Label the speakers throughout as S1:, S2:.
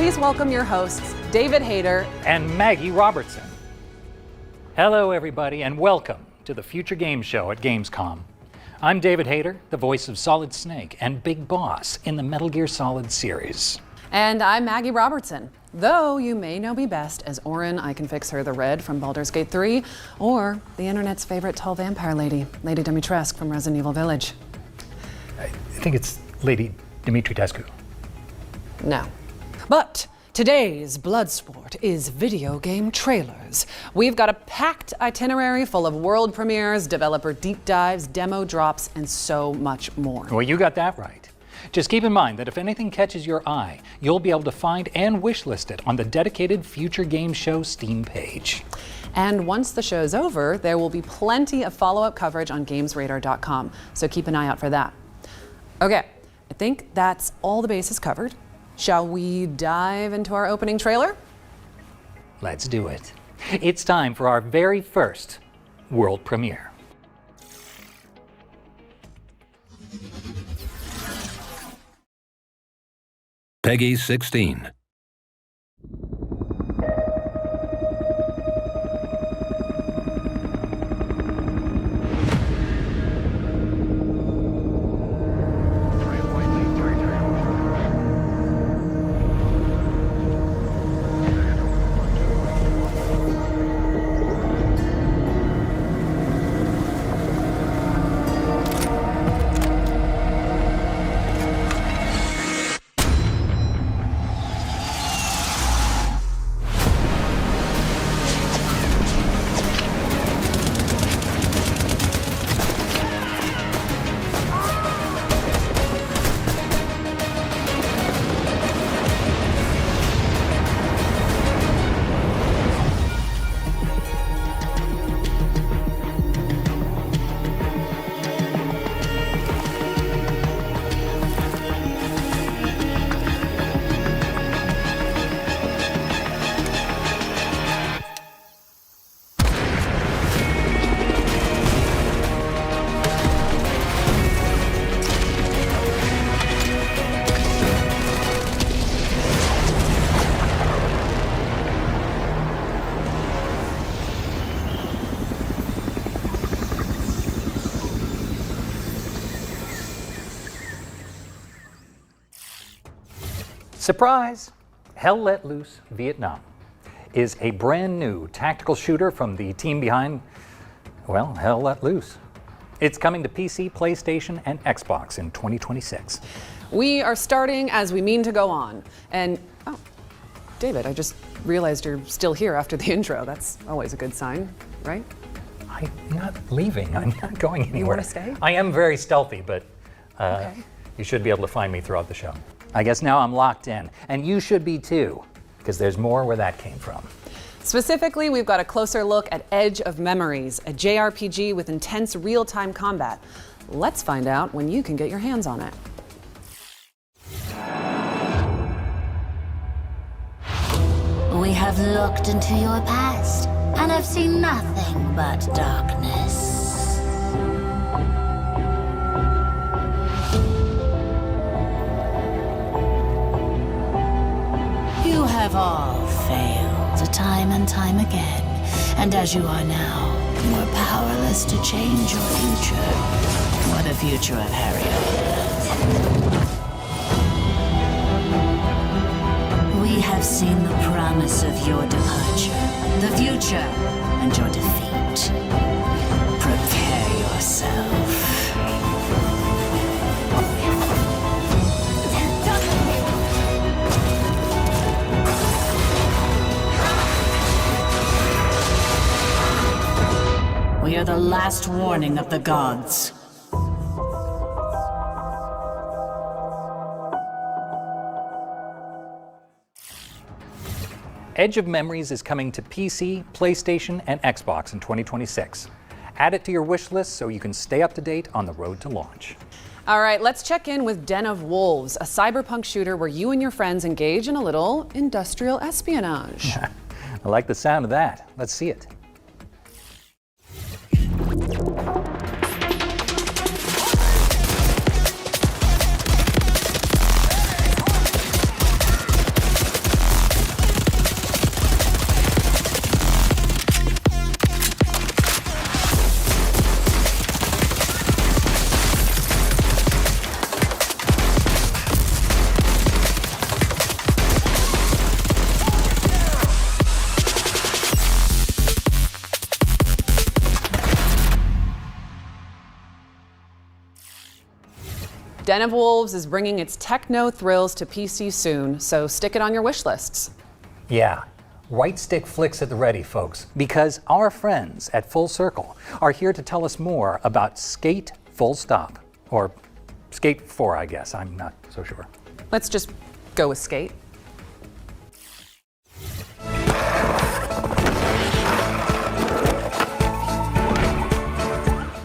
S1: Please welcome your hosts, David Hayter
S2: and Maggie Robertson. Hello, everybody, and welcome to the Future Game Show at Gamescom. I'm David Hayter, the voice of Solid Snake and Big Boss in the Metal Gear Solid series.
S1: And I'm Maggie Robertson, though you may know me best as Orin, I Can Fix Her the Red from Baldur's Gate 3, or the internet's favorite tall vampire lady, Lady Dimitrescu from Resident Evil Village.
S2: I think it's Lady Dimitrescu.
S1: No. But today's Bloodsport is video game trailers. We've got a packed itinerary full of world premieres, developer deep dives, demo drops, and so much more.
S2: Well, you got that right. Just keep in mind that if anything catches your eye, you'll be able to find and wishlist it on the dedicated Future Game Show Steam page.
S1: And once the show's over, there will be plenty of follow-up coverage on GamesRadar.com, so keep an eye out for that. Okay, I think that's all the bases covered. Shall we dive into our opening trailer?
S2: Let's do it. It's time for our very first world premiere.
S3: Peggy 16.
S2: Surprise! Hell Let Loose Vietnam is a brand new tactical shooter from the team behind, well, Hell Let Loose. It's coming to PC, PlayStation, and Xbox in 2026.
S1: We are starting as we mean to go on. And, oh, David, I just realized you're still here after the intro. That's always a good sign, right?
S2: I'm not leaving. I'm not going anywhere.
S1: You want to stay?
S2: I am very stealthy, but
S1: Okay.
S2: You should be able to find me throughout the show. I guess now I'm locked in, and you should be too, because there's more where that came from.
S1: Specifically, we've got a closer look at Edge of Memories, a JRPG with intense real-time combat. Let's find out when you can get your hands on it.
S4: We have looked into your past and have seen nothing but darkness. You have all failed time and time again, and as you are now, you are powerless to change your future or the future of Harriet. We have seen the promise of your departure, the future, and your defeat. Prepare yourself. We are the last warning of the gods.
S2: Edge of Memories is coming to PC, PlayStation, and Xbox in 2026. Add it to your wish list so you can stay up to date on the road to launch.
S1: All right, let's check in with Den of Wolves, a cyberpunk shooter where you and your friends engage in a little industrial espionage.
S2: I like the sound of that. Let's see it.
S1: Den of Wolves is bringing its techno thrills to PC soon, so stick it on your wish lists.
S2: Yeah, white stick flicks at the ready, folks, because our friends at Full Circle are here to tell us more about Skate Full Stop, or Skate 4, I guess. I'm not so sure.
S1: Let's just go with Skate.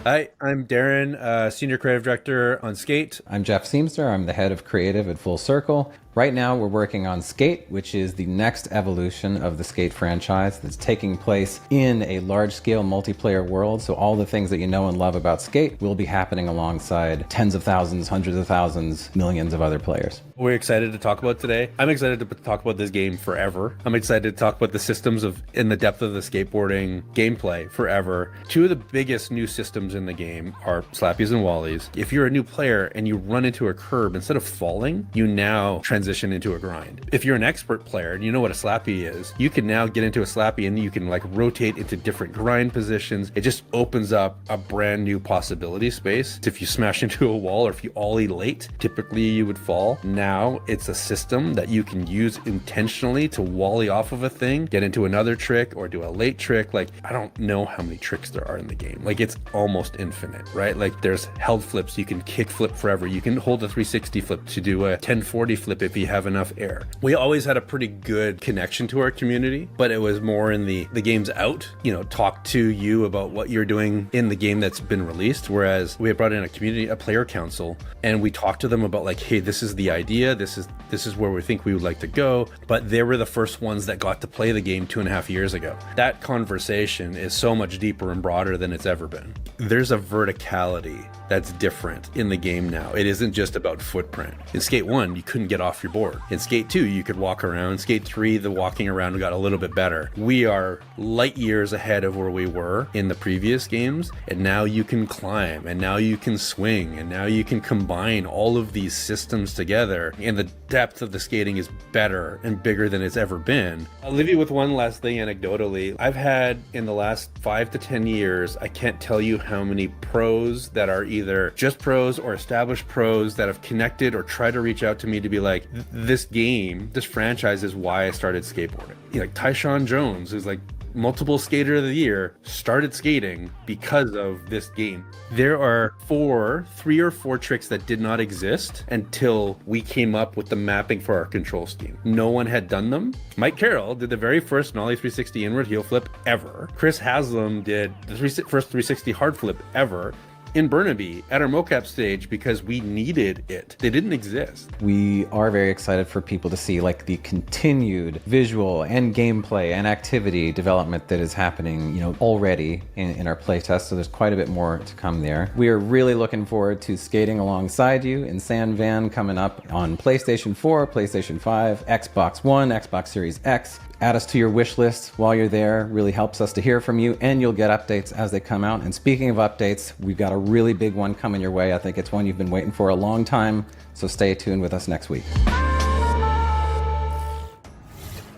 S5: Hi, I'm Darren, Senior Creative Director on Skate.
S6: I'm Jeff Seamster. I'm the head of creative at Full Circle. Right now, we're working on Skate, which is the next evolution of the Skate franchise that's taking place in a large-scale multiplayer world. So all the things that you know and love about Skate will be happening alongside tens of thousands, hundreds of thousands, millions of other players.
S5: We're excited to talk about today. I'm excited to talk about this game forever. I'm excited to talk about the systems in the depth of the skateboarding gameplay forever. Two of the biggest new systems in the game are slappies and wallies. If you're a new player and you run into a curb, instead of falling, you now transition into a grind. If you're an expert player and you know what a slappy is, you can now get into a slappy and you can like rotate into different grind positions. It just opens up a brand new possibility space. If you smash into a wall or if you ollie late, typically you would fall. Now it's a system that you can use intentionally to wally off of a thing, get into another trick or do a late trick. Like, I don't know how many tricks there are in the game. Like, it's almost infinite, right? Like, there's held flips. You can kick flip forever. You can hold a 360 flip to do a 1040 flip if you have enough air. We always had a pretty good connection to our community, but it was more in the game's out, talk to you about what you're doing in the game that's been released. Whereas we had brought in a player council, and we talked to them about like, hey, this is the idea. This is where we think we would like to go. But they were the first ones that got to play the game 2.5 years ago. That conversation is so much deeper and broader than it's ever been. There's a verticality that's different in the game now. It isn't just about footprint. In Skate 1, you couldn't get off your board. In Skate 2, you could walk around. Skate 3, the walking around got a little bit better. We are light years ahead of where we were in the previous games, and now you can climb, and now you can swing, and now you can combine all of these systems together, and the depth of the skating is better and bigger than it's ever been. I'll leave you with one last thing anecdotally. I've had, in the last 5 to 10 years, I can't tell you how many pros that are either just pros or established pros that have connected or tried to reach out to me to be like, this game, this franchise is why I started skateboarding. Like Tyshawn Jones, who's like multiple skater of the year, started skating because of this game. There are 3 or 4 tricks that did not exist until we came up with the mapping for our control scheme. No one had done them. Mike Carroll did the very first nollie 360 inward heel flip ever. Chris Haslam did the first 360 hard flip ever in Burnaby at our mocap stage because we needed it. They didn't exist.
S6: We are very excited for people to see like the continued visual and gameplay and activity development that is happening, already in our playtest. So there's quite a bit more to come there. We are really looking forward to skating alongside you in San Van coming up on PlayStation 4, PlayStation 5, Xbox One, Xbox Series X. Add us to your wish list while you're there. Really helps us to hear from you, and you'll get updates as they come out. And speaking of updates, we've got a really big one coming your way. I think it's one you've been waiting for a long time, so stay tuned with us next week.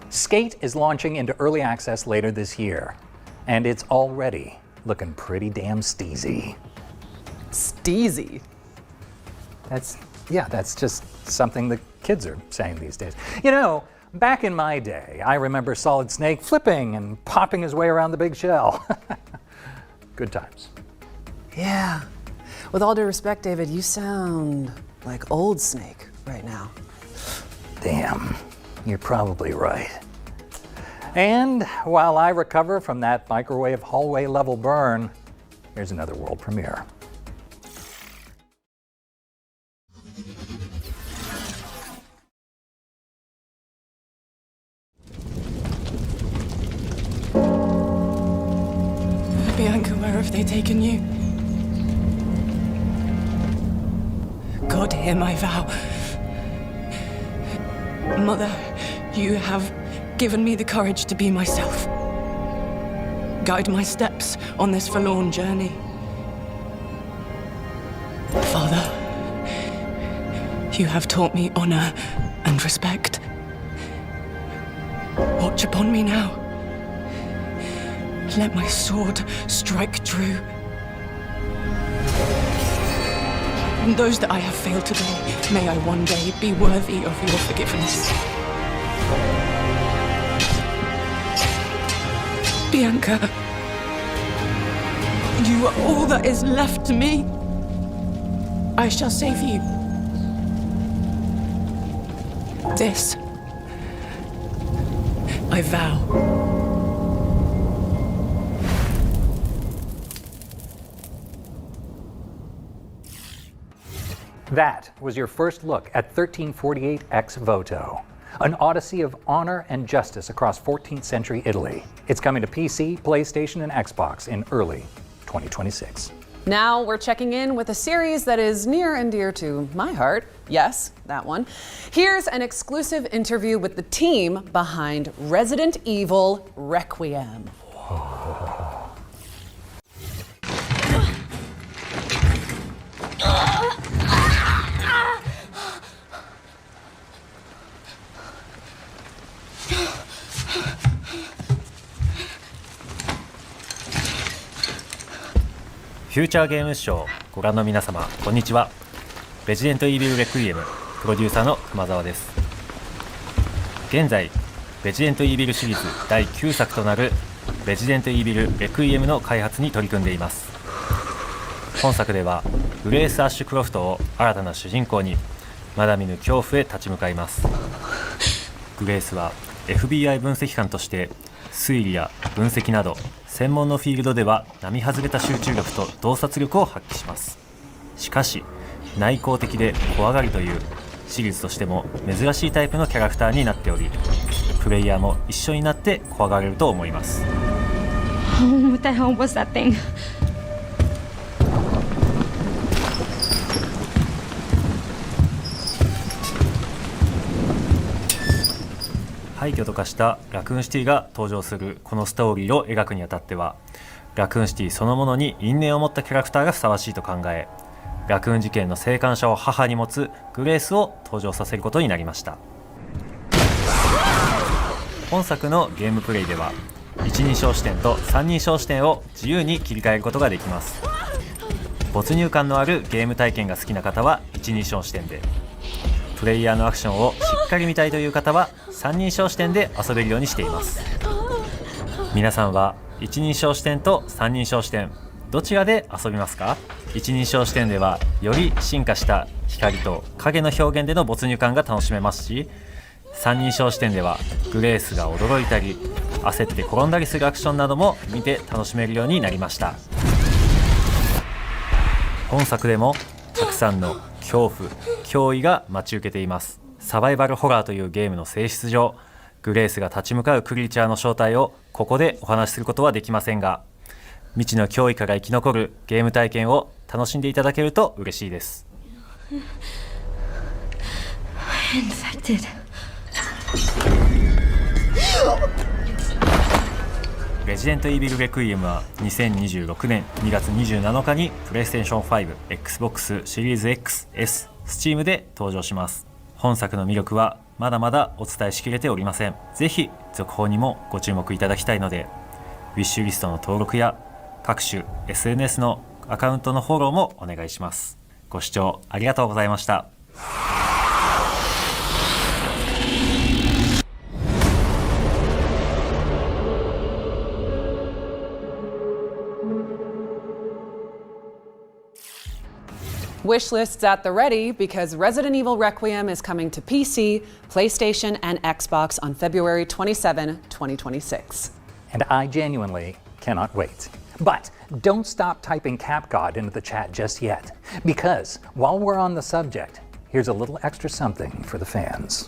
S2: Skate is launching into early access later this year, and it's already looking pretty damn steezy.
S1: Steezy.
S2: That's just something the kids are saying these days. Back in my day, I remember Solid Snake flipping and popping his way around the big shell. Good times.
S1: Yeah. With all due respect, David, you sound like old Snake right now.
S2: Damn, you're probably right. And while I recover from that microwave hallway level burn, here's another world premiere.
S7: Bianca, where have they taken you? God, hear my vow. Mother, you have given me the courage to be myself. Guide my steps on this forlorn journey. Father, you have taught me honor and respect. Watch upon me now. Let my sword strike true. And those that I have failed today, may I one day be worthy of your forgiveness. Bianca, you are all that is left to me. I shall save you. This, I vow.
S2: That was your first look at 1348 ex voto, an odyssey of honor and justice across 14th century Italy. It's coming to PC, PlayStation, and Xbox in early 2026.
S1: Now we're checking in with a series that is near and dear to my heart. Yes, that one. Here's an exclusive interview with the team behind Resident Evil Requiem.
S2: Oh.
S8: フューチャーゲームショーご覧の皆様こんにちは。レジデントイービルレクイエムプロデューサーの熊澤です。現在レジデントイービルシリーズ第9作となるレジデントイービルレクイエムの開発に取り組んでいます。本作ではグレース・アッシュクロフトを新たな主人公にまだ見ぬ恐怖へ立ち向かいます。グレースは FBI 分析官として推理や分析など専門のフィールドでは並外れた集中力と洞察力を発揮します。しかし内向的で怖がりというシリーズとしても珍しいタイプのキャラクターになっており、プレイヤーも一緒になって怖がれると思います。
S9: What the hell was that thing?
S8: 廃墟と化したラクーンシティが登場するこのストーリーを描くにあたっては、ラクーンシティそのものに因縁を持ったキャラクターがふさわしいと考え、ラクーン事件の生還者を母に持つグレースを登場させることになりました。本作のゲームプレイでは一人称視点と三人称視点を自由に切り替えることができます。没入感のあるゲーム体験が好きな方は一人称視点で、プレイヤーのアクションをしっかり見たいという方は三人称視点で遊べるようにしています。皆さんは一人称視点と三人称視点どちらで遊びますか？一人称視点ではより進化した光と影の表現での没入感が楽しめますし、三人称視点ではグレースが驚いたり焦って転んだりするアクションなども見て楽しめるようになりました。本作でもたくさんの恐怖、脅威が待ち受けています。サバイバルホラーというゲームの性質上、グレースが立ち向かうクリーチャーの正体をここでお話しすることはできませんが、未知の脅威から生き残るゲーム体験を楽しんでいただけると嬉しいです。レジデントイービルレクイエムは2026年2月27日にプレイステーション5、Xbox シリーズ X、S、Steam で登場します。本作の魅力はまだまだお伝えしきれておりません。ぜひ続報にもご注目いただきたいので、ウィッシュリストの登録や各種 SNS のアカウントのフォローもお願いします。ご視聴ありがとうございました。
S1: Wish lists at the ready because Resident Evil Requiem is coming to PC, PlayStation, and Xbox on February 27, 2026.
S2: And I genuinely cannot wait. But don't stop typing CapGod into the chat just yet, because while we're on the subject, here's a little extra something for the fans.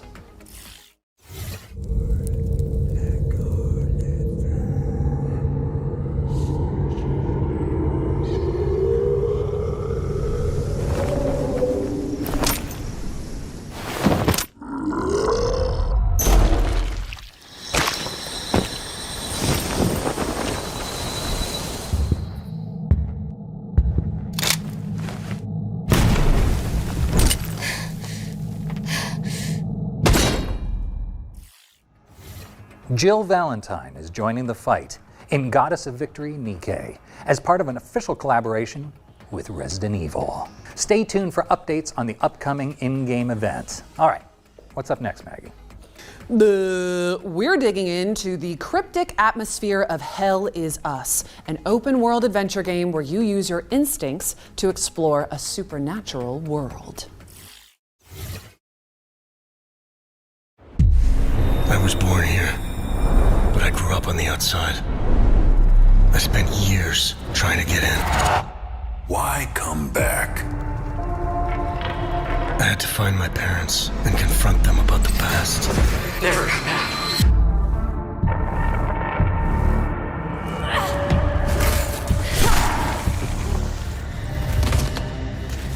S2: Jill Valentine is joining the fight in Goddess of Victory Nikkei as part of an official collaboration with Resident Evil. Stay tuned for updates on the upcoming in-game events. All right, what's up next, Maggie?
S1: We're digging into the cryptic atmosphere of Hell Is Us, an open-world adventure game where you use your instincts to explore a supernatural world.
S10: I was born here, but I grew up on the outside. I spent years trying to get in.
S11: Why come back?
S10: I had to find my parents and confront them about the past.
S11: Never come back.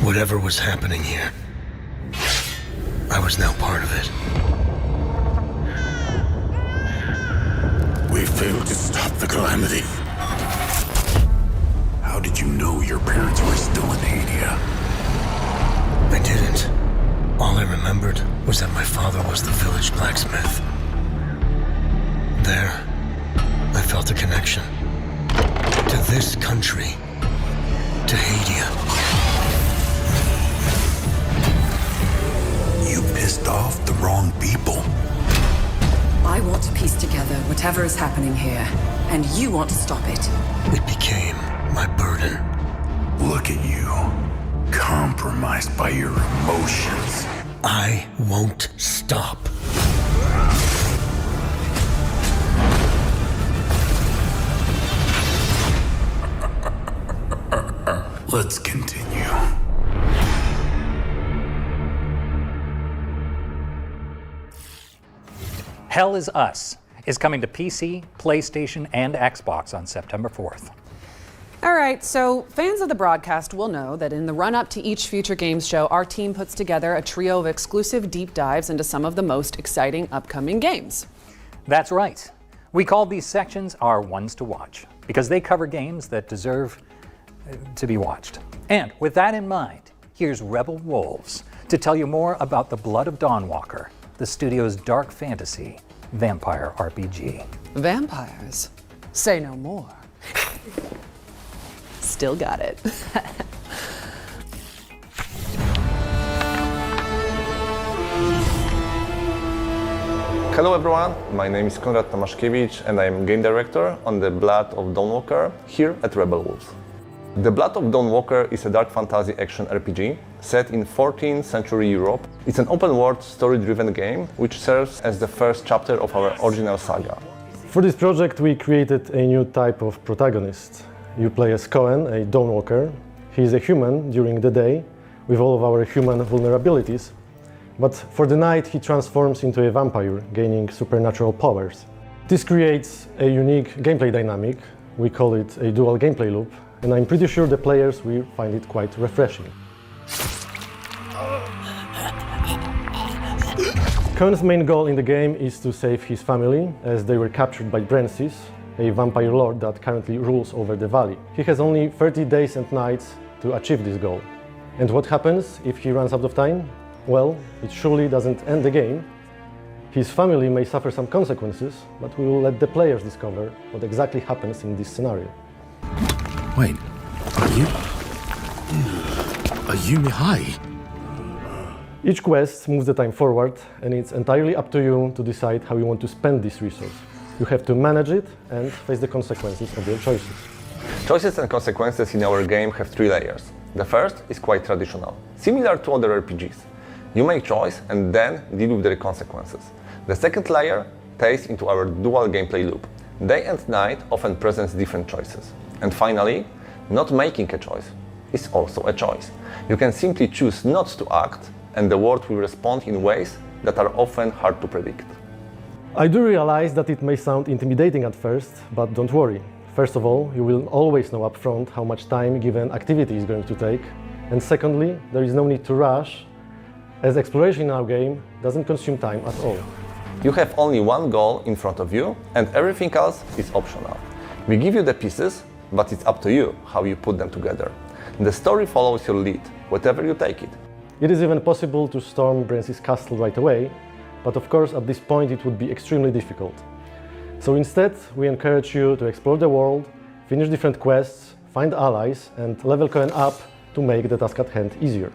S10: Whatever was happening here, I was now part of it.
S11: We failed to stop the calamity. How did you know your parents were still in Hadia?
S10: I didn't. All I remembered was that my father was the village blacksmith. There, I felt a connection to this country, to Hadia.
S11: You pissed off the wrong people.
S12: I want to piece together whatever is happening here, and you want to stop it.
S10: It became my burden.
S11: Look at you, compromised by your emotions.
S10: I won't stop.
S11: Let's continue.
S2: Hell Is Us is coming to PC, PlayStation, and Xbox on September 4th.
S1: All right, so fans of the broadcast will know that in the run-up to each Future Games show, our team puts together a trio of exclusive deep dives into some of the most exciting upcoming games.
S2: That's right. We call these sections our ones to watch because they cover games that deserve to be watched. And with that in mind, here's Rebel Wolves to tell you more about The Blood of Dawnwalker, the studio's dark fantasy vampire RPG.
S1: Vampires? Say no more. Still got it.
S13: Hello everyone, my name is Konrad Tomaszkiewicz and I am game director on The Blood of Dawnwalker here at Rebel Wolves. The Blood of Dawnwalker is a dark fantasy action RPG set in 14th century Europe. It's an open-world, story-driven game which serves as the first chapter of our original saga.
S14: For this project we created a new type of protagonist. You play as Cohen, a Dawnwalker. He is a human during the day with all of our human vulnerabilities, but for the night he transforms into a vampire, gaining supernatural powers. This creates a unique gameplay dynamic. We call it a dual gameplay loop, and I'm pretty sure the players will find it quite refreshing. Cohen's main goal in the game is to save his family, as they were captured by Brancis, a vampire lord that currently rules over the valley. He has only 30 days and nights to achieve this goal. And what happens if he runs out of time? Well, it surely doesn't end the game. His family may suffer some consequences, but we will let the players discover what exactly happens in this scenario.
S11: Wait, are you Mihai?
S14: Each quest moves the time forward, and it's entirely up to you to decide how you want to spend this resource. You have to manage it and face the consequences of your choices.
S13: Choices and consequences in our game have 3 layers. The first is quite traditional, similar to other RPGs. You make choice and then deal with the consequences. The second layer takes into our dual gameplay loop. Day and night often presents different choices. And finally, not making a choice is also a choice. You can simply choose not to act, and the world will respond in ways that are often hard to predict.
S14: I do realize that it may sound intimidating at first, but don't worry. First of all, you will always know upfront how much time a given activity is going to take. And secondly, there is no need to rush, as exploration in our game doesn't consume time at all.
S13: You have only one goal in front of you, and everything else is optional. We give you the pieces, but it's up to you how you put them together. The story follows your lead, wherever you take it.
S14: It is even possible to storm Brancis' castle right away, but of course at this point it would be extremely difficult. So instead, we encourage you to explore the world, finish different quests, find allies, and level Cohen up to make the task at hand easier.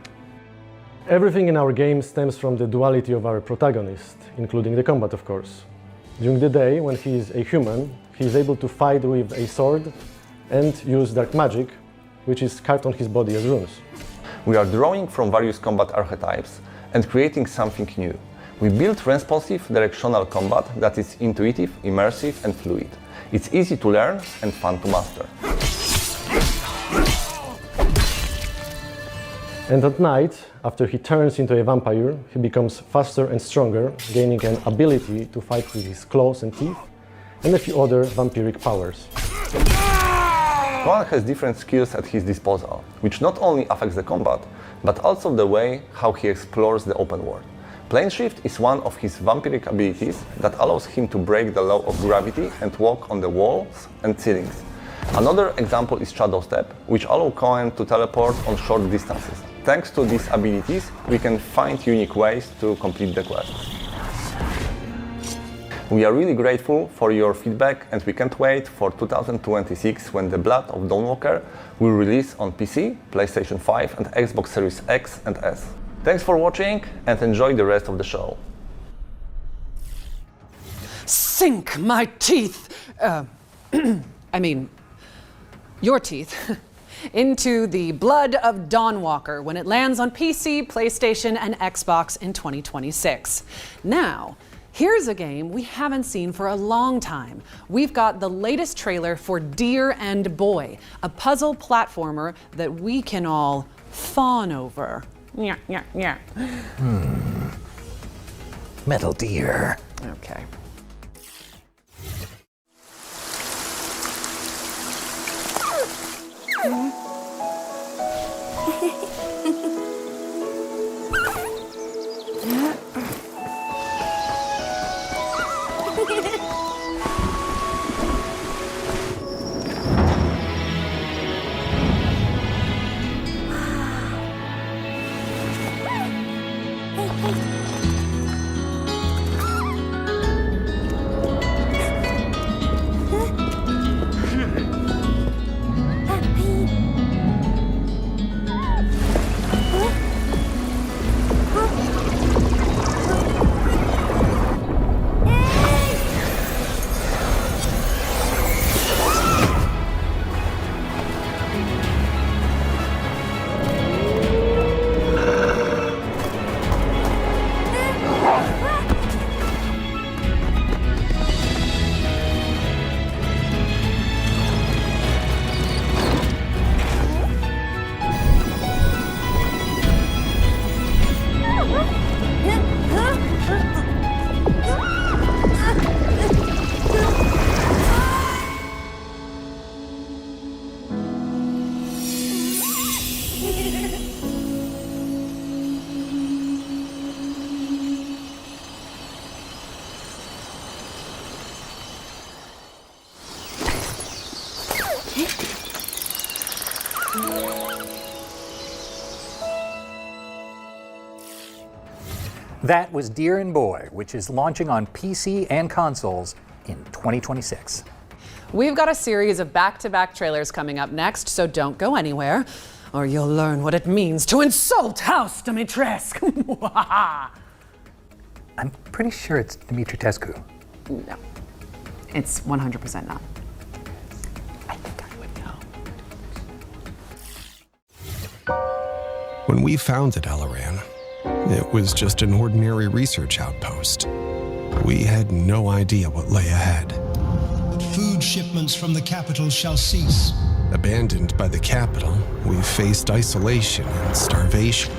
S14: Everything in our game stems from the duality of our protagonist, including the combat, of course. During the day, when he is a human, he is able to fight with a sword and use dark magic, which is carved on his body as runes.
S13: We are drawing from various combat archetypes and creating something new. We built responsive directional combat that is intuitive, immersive and fluid. It's easy to learn and fun to master.
S14: And at night, after he turns into a vampire, he becomes faster and stronger, gaining an ability to fight with his claws and teeth, and a few other vampiric powers.
S13: Cohen has different skills at his disposal, which not only affects the combat, but also the way how he explores the open world. Plane shift is one of his vampiric abilities that allows him to break the law of gravity and walk on the walls and ceilings. Another example is Shadow Step, which allows Cohen to teleport on short distances. Thanks to these abilities, we can find unique ways to complete the quests. We are really grateful for your feedback and we can't wait for 2026 when The Blood of Dawnwalker will release on PC, PlayStation 5 and Xbox Series X and S. Thanks for watching and enjoy the rest of the show.
S1: Sink my teeth, I mean, your teeth, into The Blood of Dawnwalker when it lands on PC, PlayStation, and Xbox in 2026. Now, here's a game we haven't seen for a long time. We've got the latest trailer for Deer and Boy, a puzzle platformer that we can all fawn over. Yeah, yeah, yeah.
S2: Metal Deer.
S1: Okay.
S2: That was Deer and Boy, which is launching on PC and consoles in 2026.
S1: We've got a series of back-to-back trailers coming up next, so don't go anywhere, or you'll learn what it means to insult House Dimitrescu.
S2: I'm pretty sure it's Dimitrescu.
S1: No, it's 100% not. I think I would know.
S15: When we founded Alaran, it was just an ordinary research outpost. We had no idea what lay ahead.
S16: Food shipments from the capital shall cease.
S15: Abandoned by the capital, we faced isolation and starvation.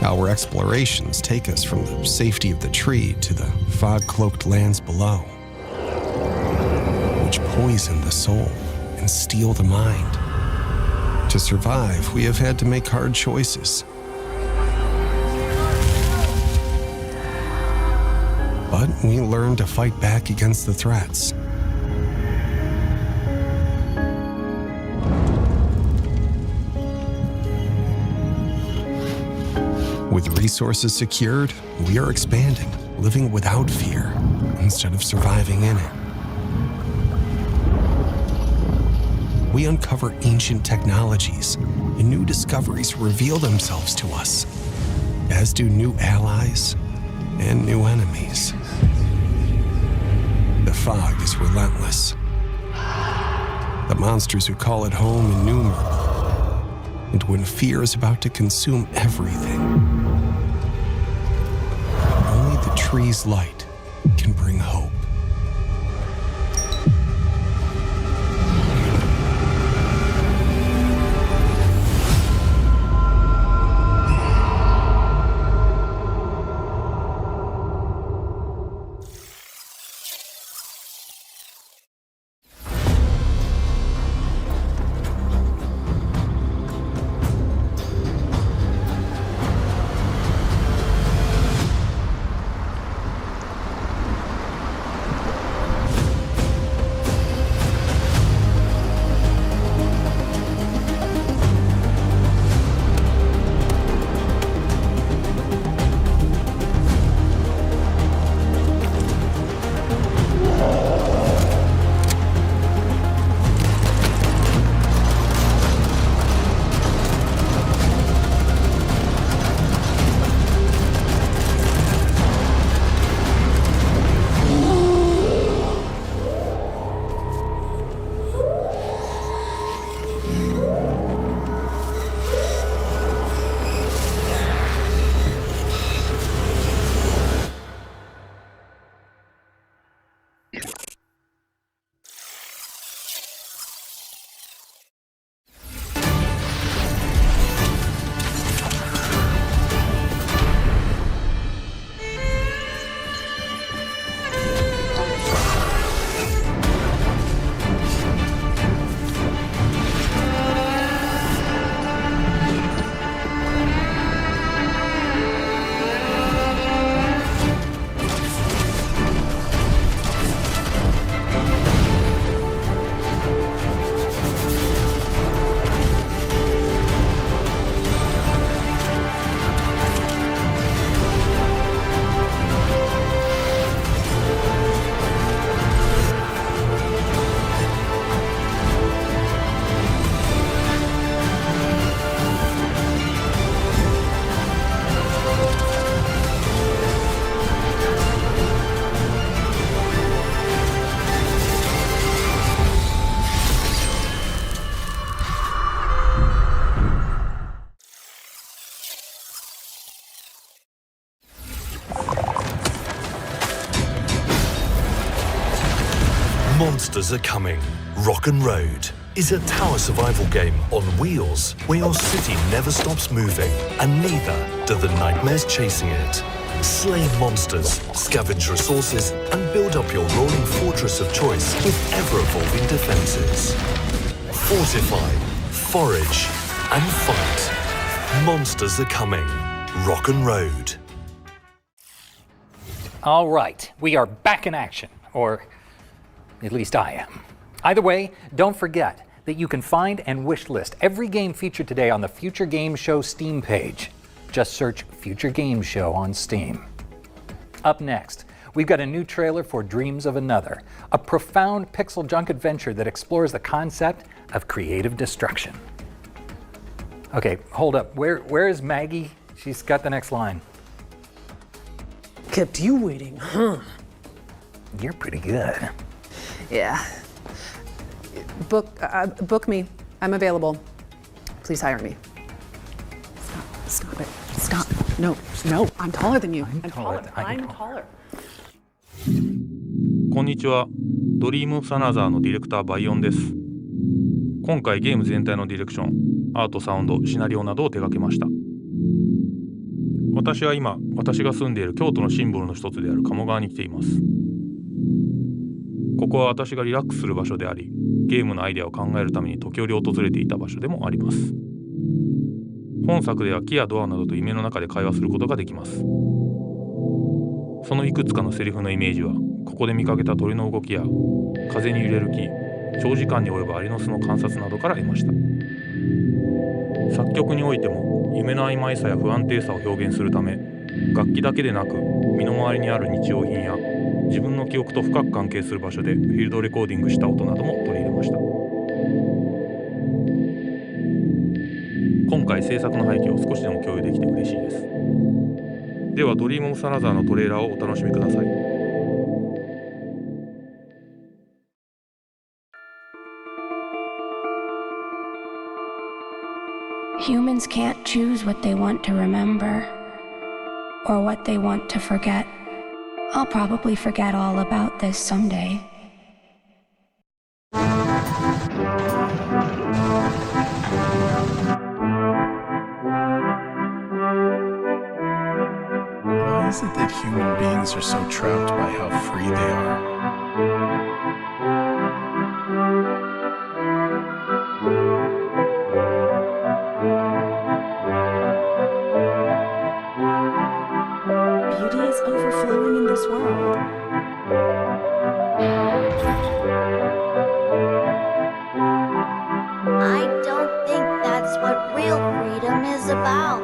S15: Our explorations take us from the safety of the tree to the fog-cloaked lands below, which poison the soul and steal the mind. To survive, we have had to make hard choices. But we learned to fight back against the threats. With resources secured, we are expanding, living without fear instead of surviving in it. we uncover ancient technologies, and new discoveries reveal themselves to us, as do new allies and new enemies. The fog is relentless. The monsters who call it home innumerable. And when fear is about to consume everything, only the tree's light can bring hope.
S17: Monsters Are Coming. Rock'n' Road is a tower survival game on wheels where your city never stops moving and neither do the nightmares chasing it. Slay monsters, scavenge resources and build up your rolling fortress of choice with ever-evolving defenses. Fortify, forage and fight. Monsters Are Coming. Rock'n' Road.
S2: All right, we are back in action, or at least I am. Either way, don't forget that you can find and wishlist every game featured today on the Future Game Show Steam page. Just search Future Game Show on Steam. Up next, we've got a new trailer for Dreams of Another, a profound pixel junk adventure that explores the concept of creative destruction. Okay, hold up. Where is Maggie? She's got the next line.
S1: Kept you waiting, huh?
S2: You're pretty good.
S1: Yeah. Book me. I'm available. Please hire me. Stop it. Stop. No. I'm taller than you. I'm taller. I'm taller.
S18: こんにちは。ドリームオブアナザーのディレクターバイオンです。今回ゲーム全体のディレクション、アート、サウンド、シナリオなどを手掛けました。私は今、私が住んでいる京都のシンボルの一つである鴨川に来ています。ここは私がリラックスする場所であり、ゲームのアイデアを考えるために時折訪れていた場所でもあります。本作では木やドアなどと夢の中で会話することができます。そのいくつかのセリフのイメージは、ここで見かけた鳥の動きや風に揺れる木、長時間に及ぶアリの巣の観察などから得ました。作曲においても夢の曖昧さや不安定さを表現するため、楽器だけでなく身の回りにある日用品や自分の記憶と深く関係する場所でフィールドレコーディングした音なども取り入れました。今回制作の背景を少しでも共有できて嬉しいです。ではドリームオブサナザーのトレーラーをお楽しみください。
S9: Humans can't choose what they want to remember or what they want to forget. I'll probably forget all about this someday.
S19: Why is it that human beings are so trapped by how free they are?
S9: Beauty is overflowing in this world.
S20: I don't think that's what real freedom is about.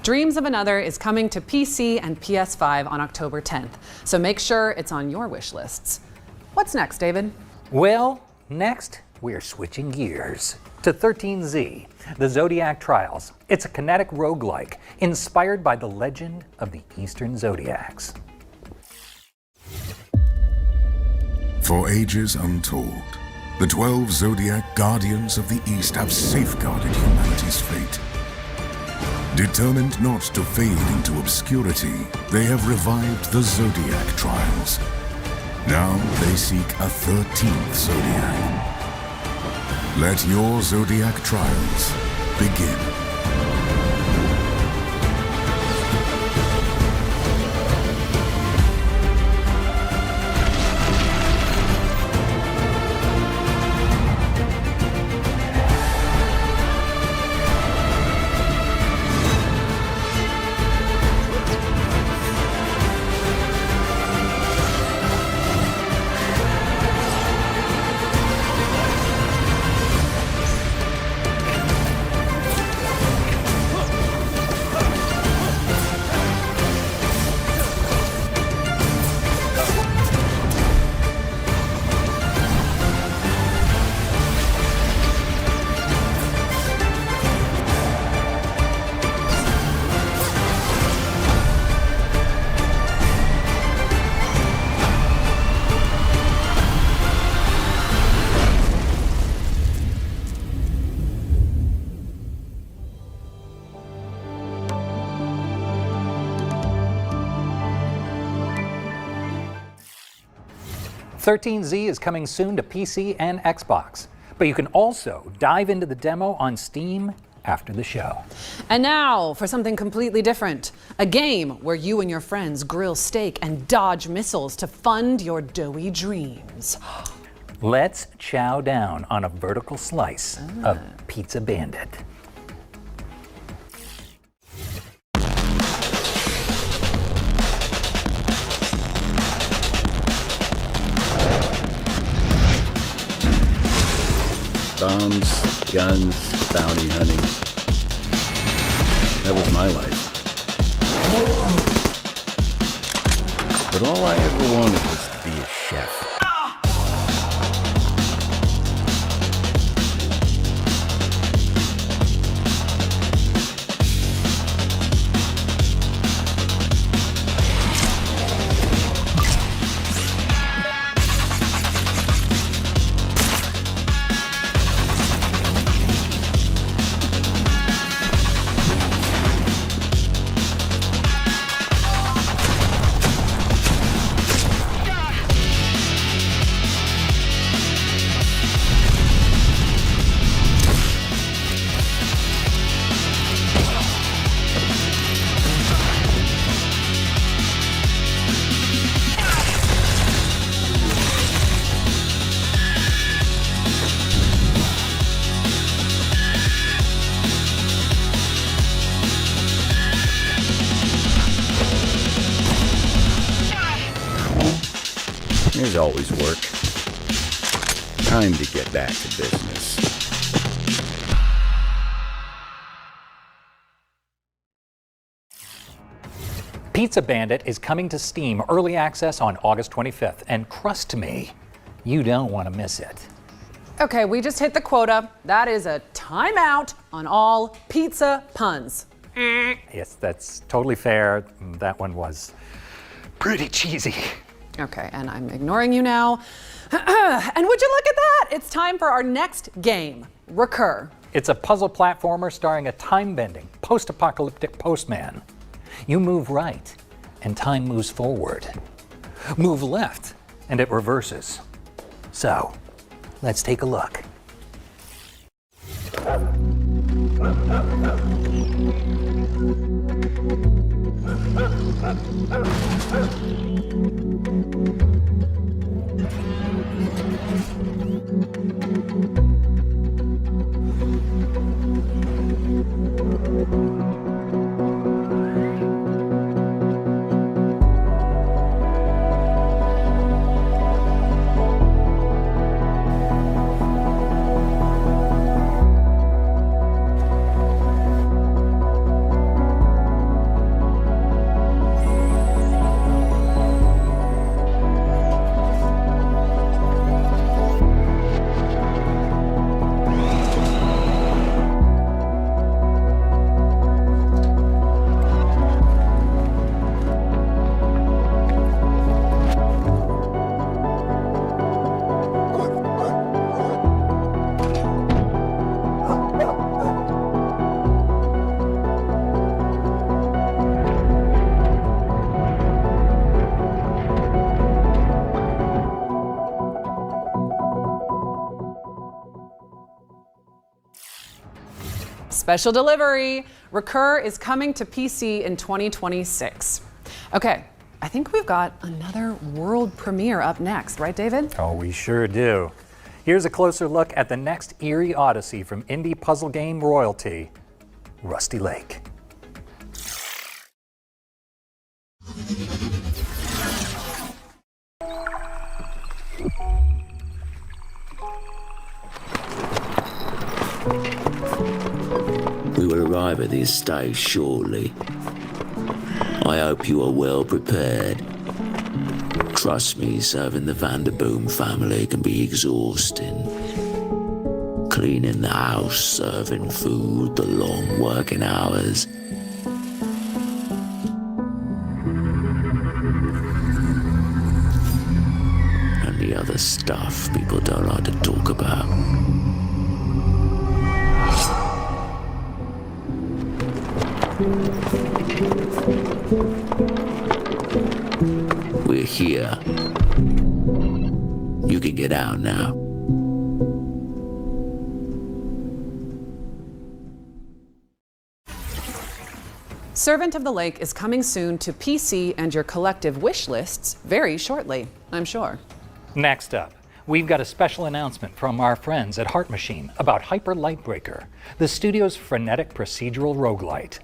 S1: Dreams of Another is coming to PC and PS5 on October 10th, so make sure it's on your wish lists. What's next, David?
S2: Well, next we're switching gears to 13Z, the Zodiac Trials. It's a kinetic roguelike inspired by the legend of the Eastern Zodiacs.
S11: For ages untold, the 12 Zodiac Guardians of the East have safeguarded humanity's fate. Determined not to fade into obscurity, they have revived the Zodiac Trials. Now they seek a 13th Zodiac. Let your Zodiac Trials begin.
S2: Z is coming soon to PC and Xbox, but you can also dive into the demo on Steam after the show.
S1: And now for something completely different. A game where you and your friends grill steak and dodge missiles to fund your doughy dreams.
S2: Let's chow down on a vertical slice of Pizza Bandit.
S21: Bombs, guns, bounty hunting. That was my life. But all I ever wanted was to be a chef. There's always work. Time to get back to business.
S2: Pizza Bandit is coming to Steam Early Access on August 25th, and trust me, you don't want to miss it.
S1: Okay, we just hit the quota. That is a timeout on all pizza puns.
S2: Yes, that's totally fair. That one was pretty cheesy.
S1: Okay, and I'm ignoring you now. And would you look at that? It's time for our next game, Recur.
S2: It's a puzzle platformer starring a time-bending, post-apocalyptic postman. You move right, and time moves forward. Move left, and it reverses. So, let's take a look.
S1: Special delivery. Recur is coming to PC in 2026. Okay, I think we've got another world premiere up next, right, David?
S2: Oh, we sure do. Here's a closer look at the next eerie odyssey from indie puzzle game royalty, Rusty Lake.
S3: We will arrive at the estate shortly. I hope you are well prepared. Trust me, serving the Vanderboom family can be exhausting. Cleaning the house, serving food, the long working hours. And the other stuff people don't like to talk about. We're here. You can get out now.
S1: Servant of the Lake is coming soon to PC and your collective wish lists very shortly, I'm sure.
S2: Next up, we've got a special announcement from our friends at Heart Machine about Hyper Lightbreaker, the studio's frenetic procedural roguelite.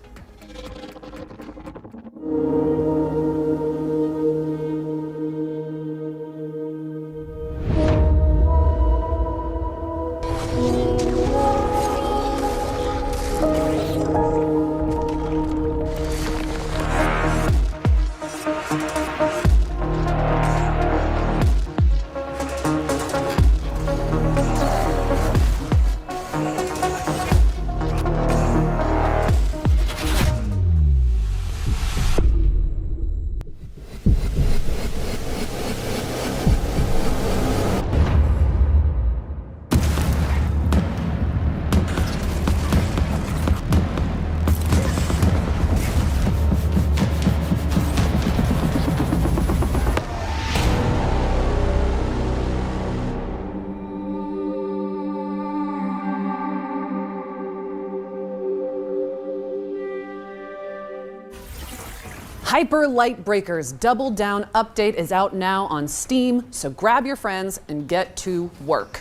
S1: Hyper Lightbreaker's Double Down update is out now on Steam, so grab your friends and get to work.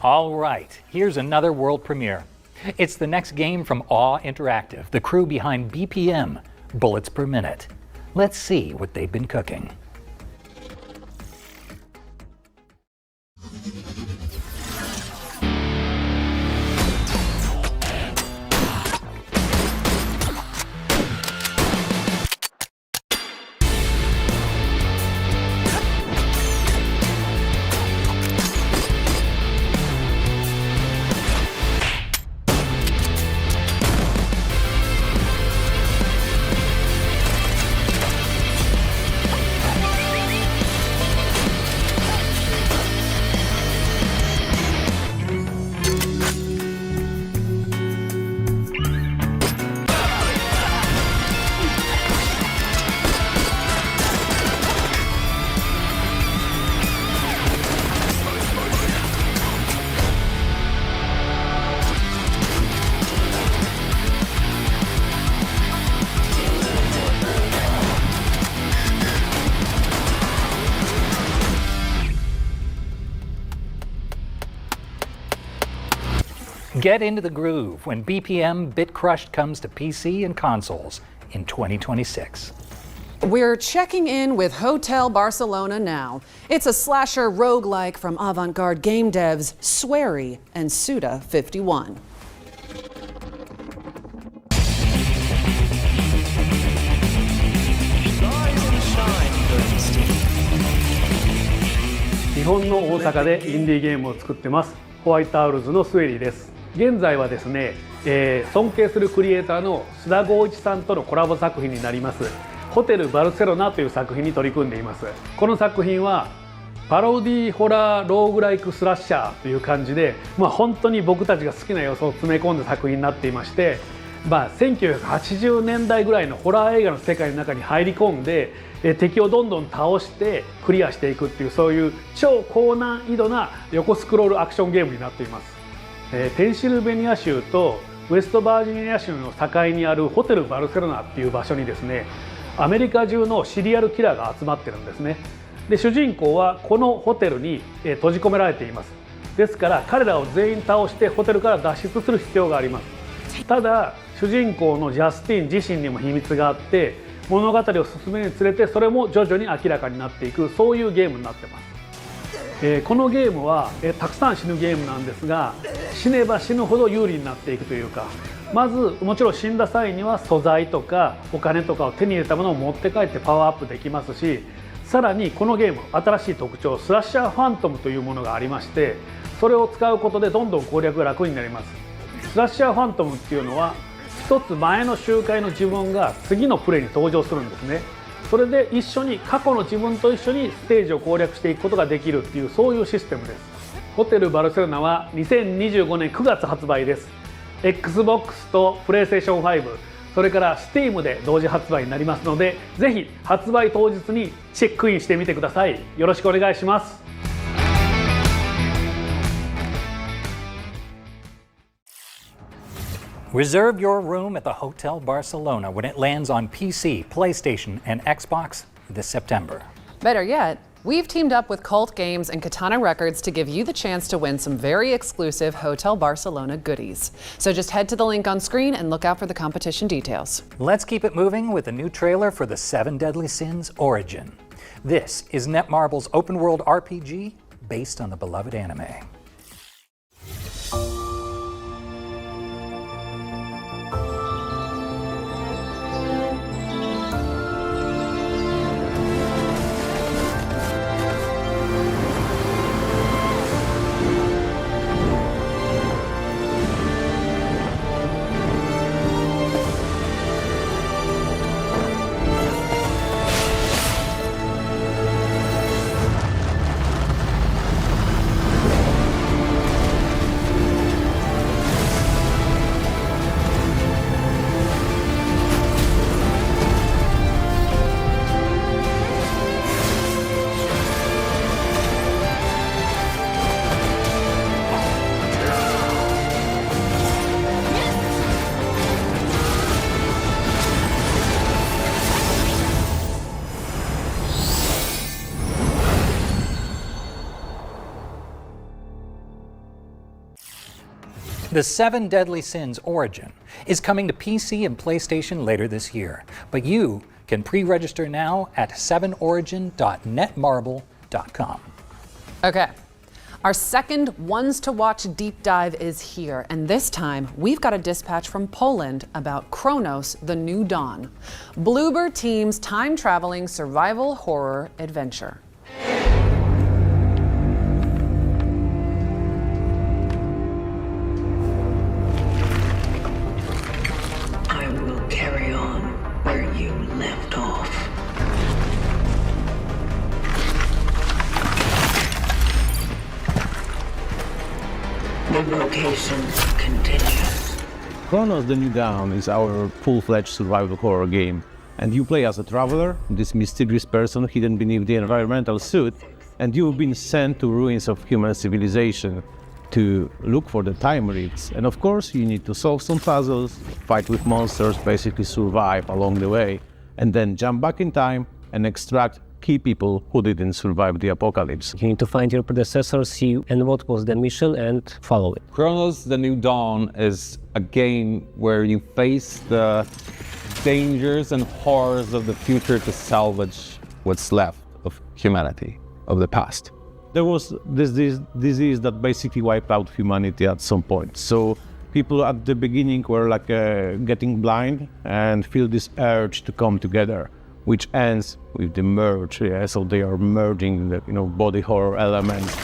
S2: All right, here's another world premiere. It's the next game from Awe Interactive, the crew behind BPM, Bullets Per Minute. Let's see what they've been cooking. Get into the groove when BPM Bit Crushed comes to PC and consoles in 2026.
S1: We're checking in with Hotel Barcelona now. It's a slasher roguelike from avant-garde game devs Swery and Suda51.
S4: 「日本の大阪でインディーゲームを作ってますホワイトアウルズのスウェリーです。現在はですね、尊敬するクリエイターの須田剛一さんとのコラボ作品になりますホテルバルセロナという作品に取り組んでいます。この作品はパロディホラーローグライクスラッシャーという感じで、本当に僕たちが好きな要素を詰め込んだ作品になっていまして、1980年代ぐらいのホラー映画の世界の中に入り込んで敵をどんどん倒してクリアしていくっていう、そういう超高難易度な横スクロールアクションゲームになっています。ペンシルベニア州とウェストバージニア州の境にあるホテルバルセロナっていう場所にですね、アメリカ中のシリアルキラーが集まってるんですね。で主人公はこのホテルに閉じ込められています。ですから彼らを全員倒してホテルから脱出する必要があります。ただ主人公のジャスティン自身にも秘密があって、物語を進めるにつれてそれも徐々に明らかになっていく、そういうゲームになってます。このゲームはたくさん死ぬゲームなんですが、死ねば死ぬほど有利になっていくというか、まずもちろん死んだ際には素材とかお金とかを手に入れたものを持って帰ってパワーアップできますし、さらにこのゲーム新しい特徴スラッシャーファントムというものがありまして、それを使うことでどんどん攻略が楽になります。スラッシャーファントムっていうのは一つ前の周回の自分が次のプレイに登場するんですね。それで一緒に過去の自分と一緒にステージを攻略していくことができるっていう、そういうシステムです。ホテルバルセロナは2025年9月発売です。 XBOX と PlayStation5、 それから Steam で同時発売になりますので、ぜひ発売当日にチェックインしてみてください。よろしくお願いします。
S2: Reserve your room at the Hotel Barcelona when it lands on PC, PlayStation, and Xbox this September.
S1: Better yet, we've teamed up with Cult Games and Katana Records to give you the chance to win some very exclusive Hotel Barcelona goodies. So just head to the link on screen and look out for the competition details.
S2: Let's keep it moving with a new trailer for the 7 Deadly Sins Origin. This is Netmarble's open-world RPG based on the beloved anime. The 7 Deadly Sins Origin is coming to PC and PlayStation later this year, but you can pre-register now at 7origin.netmarble.com.
S1: Okay, our second Ones to Watch deep dive is here, and this time we've got a dispatch from Poland about Kronos: The New Dawn, Bloober Team's time-traveling survival horror adventure.
S22: Carry on where you left off. The location continues.
S23: Kronos: The New Dawn is our full-fledged survival horror game, and you play as a traveler, this mysterious person hidden beneath the environmental suit, and you've been sent to ruins of human civilization to look for the time rifts. And of course you need to solve some puzzles, fight with monsters, basically survive along the way, and then jump back in time and extract key people who didn't survive the apocalypse.
S5: You need to find your predecessor, see and what was the mission, and follow it.
S6: Chronos: The New Dawn is a game where you face the dangers and horrors of the future to salvage what's left of humanity, of the past.
S23: There was this disease that basically wiped out humanity at some point. So people at the beginning were like getting blind and feel this urge to come together, which ends with the merge. Yeah? So they are merging the body horror elements.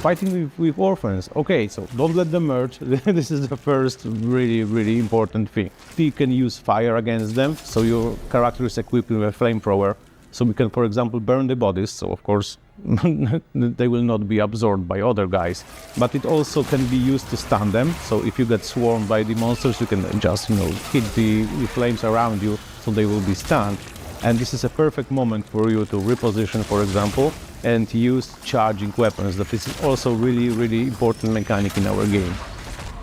S23: Fighting with orphans. Okay, so don't let them merge. This is the first really important thing. You can use fire against them, so your character is equipped with a flamethrower. So we can, for example, burn the bodies, so of course they will not be absorbed by other guys. But it also can be used to stun them, so if you get swarmed by the monsters, you can just hit the flames around you, so they will be stunned. And this is a perfect moment for you to reposition, for example, and use charging weapons. That is also really important mechanic in our game.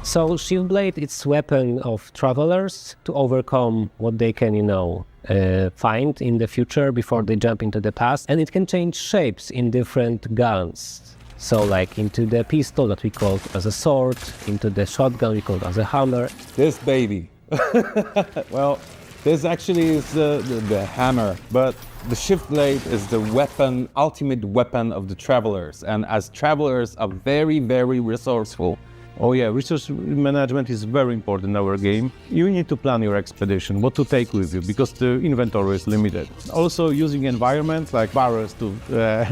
S5: So Shield Blade, it's weapon of travelers to overcome what they can, find in the future before they jump into the past, and it can change shapes in different guns. So like into the pistol that we call as a sword, into the shotgun we call as a hammer.
S6: This baby. Well, this actually is the hammer, but the Shift Blade is the weapon, ultimate weapon of the travelers, and as travelers are very resourceful. Oh yeah, resource management is very important in our game. You need to plan your expedition, what to take with you, because the inventory is limited. Also using environments like barrels to,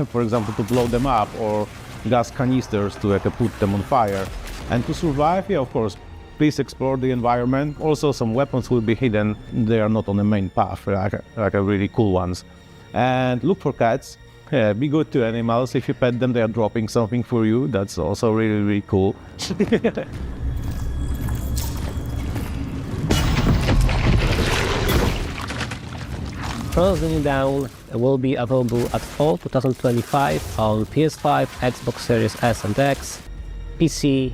S6: for example, to blow them up, or gas canisters to put them on fire. And to survive, yeah, of course, please explore the environment. Also some weapons will be hidden, they are not on the main path, like really cool ones. And look for cats. Yeah, be good to animals. If you pet them, they are dropping something for you. That's also really cool.
S5: Chronos: The New Dawn will be available at fall 2025 on PS5, Xbox Series S and X, PC,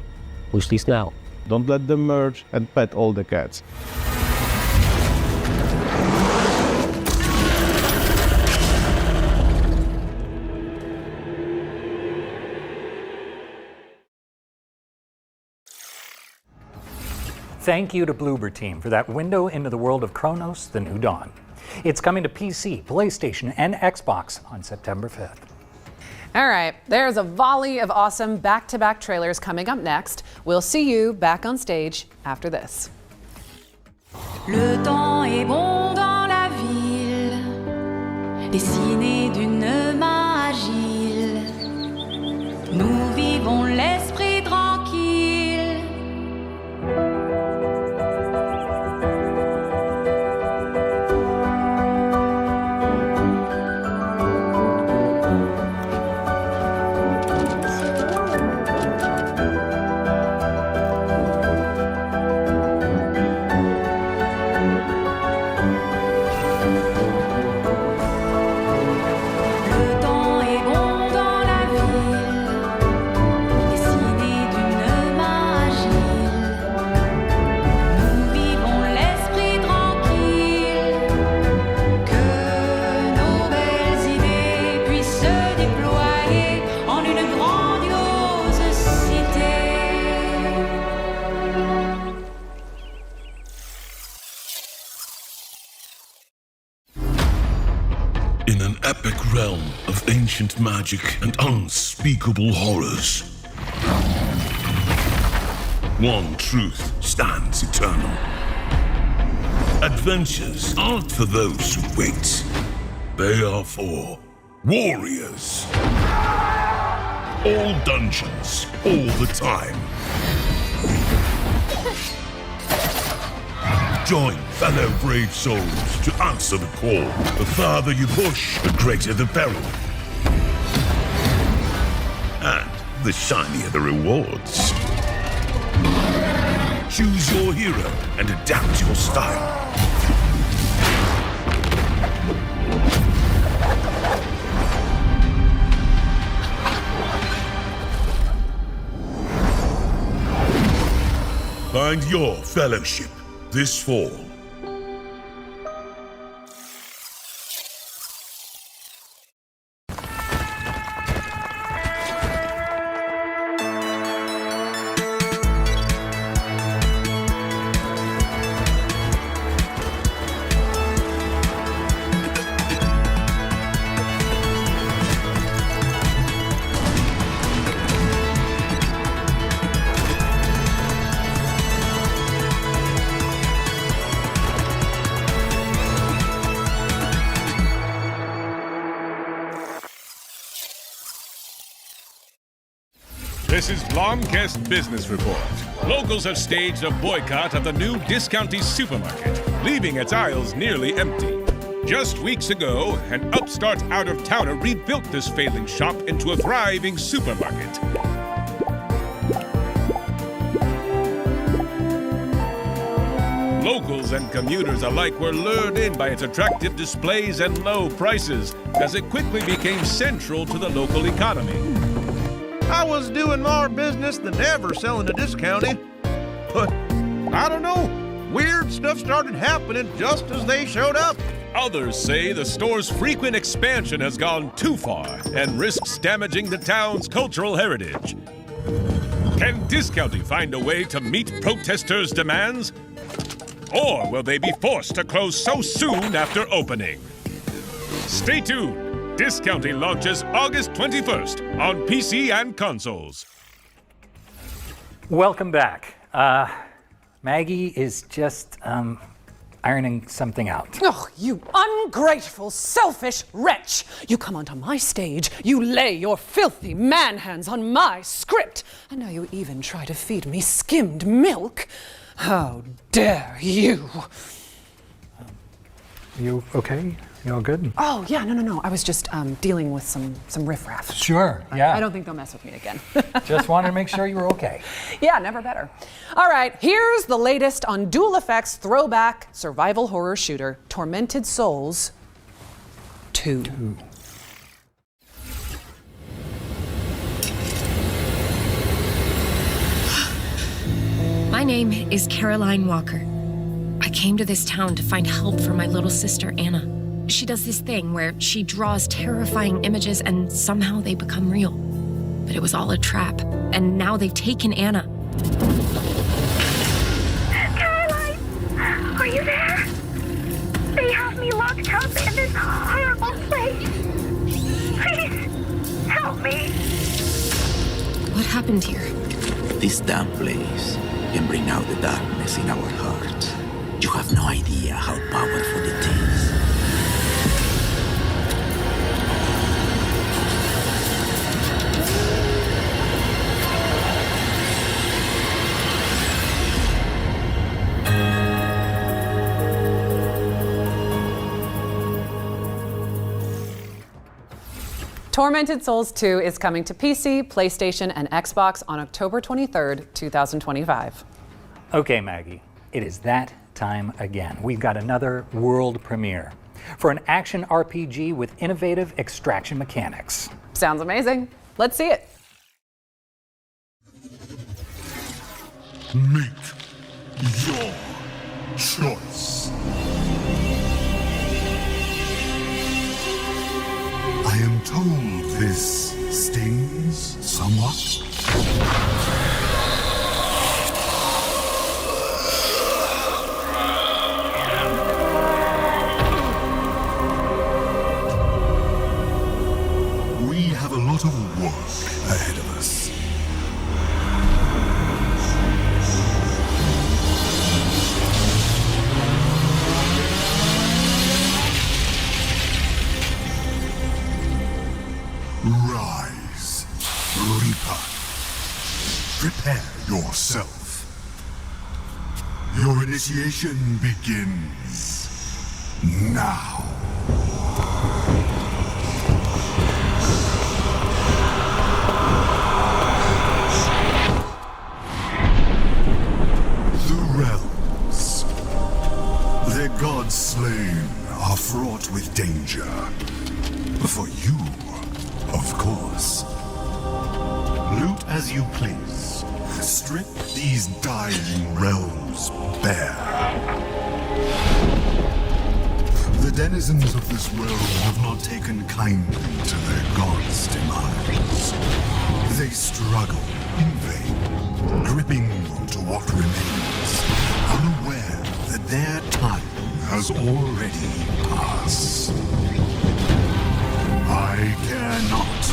S5: wishlist now.
S23: Don't let them merge and pet all the cats.
S2: Thank you to Bloober Team for that window into the world of Chronos: The New Dawn. It's coming to PC, PlayStation, and Xbox on September 5th.
S1: All right, there's a volley of awesome back-to-back trailers coming up next. We'll see you back on stage after this.
S7: Le temps est bon dans la ville, dessiné d'une main agile. Nous vivons l'esprit tranquille.
S24: In an epic realm of ancient magic and unspeakable horrors, one truth stands eternal. Adventures aren't for those who wait. They are for warriors. All dungeons, all the time. Join fellow brave souls to answer the call. The farther you push, the greater the peril. And the shinier the rewards. Choose your hero and adapt your style. Find your fellowship this fall.
S8: This is Blomkest Business Report. Locals have staged a boycott of the new Discounty supermarket, leaving its aisles nearly empty. Just weeks ago, an upstart out-of-towner rebuilt this failing shop into a thriving supermarket. Locals and commuters alike were lured in by its attractive displays and low prices, as it quickly became central to the local economy.
S10: I was doing more business than ever selling a Discounty. But, I don't know, weird stuff started happening just as they showed up.
S8: Others say the store's frequent expansion has gone too far and risks damaging the town's cultural heritage. Can Discounty find a way to meet protesters' demands? Or will they be forced to close so soon after opening? Stay tuned. Discounty launches August 21st on PC and consoles.
S2: Welcome back. Maggie is just ironing something out.
S1: Oh, you ungrateful, selfish wretch! You come onto my stage, you lay your filthy man hands on my script, and now you even try to feed me skimmed milk. How dare you!
S2: You okay? You all good?
S1: Oh, yeah, no. I was just dealing with some riffraff.
S2: Sure, yeah.
S1: I don't think they'll mess with me again.
S2: Just wanted to make sure you were okay.
S1: Yeah, never better. All right, here's the latest on Dual Effects throwback survival horror shooter, Tormented Souls 2.
S12: My name is Caroline Walker. I came to this town to find help for my little sister, Anna. She does this thing where she draws terrifying images and somehow they become real. But it was all a trap, and now they've taken Anna.
S14: Caroline! Are you there? They have me locked up in this horrible place. Please, help me.
S12: What happened here?
S3: This damn place can bring out the darkness in our hearts. You have no idea how powerful it is.
S1: Tormented Souls 2 is coming to PC, PlayStation, and Xbox on October 23rd, 2025.
S2: Okay, Maggie, it is that time again. We've got another world premiere for an action RPG with innovative extraction mechanics.
S1: Sounds amazing. Let's see it.
S24: Make your choice. I am told this stings somewhat. We have a lot of work ahead of us. Rise, Reaper. Prepare yourself. Your initiation begins now. The realms, their gods slain, are fraught with danger. For you, of course. Loot as you please.
S11: strip these dying realms bare. The denizens of this world have not taken kindly to their gods' demise. They struggle in vain, gripping onto what remains, unaware that their time has already passed. I care not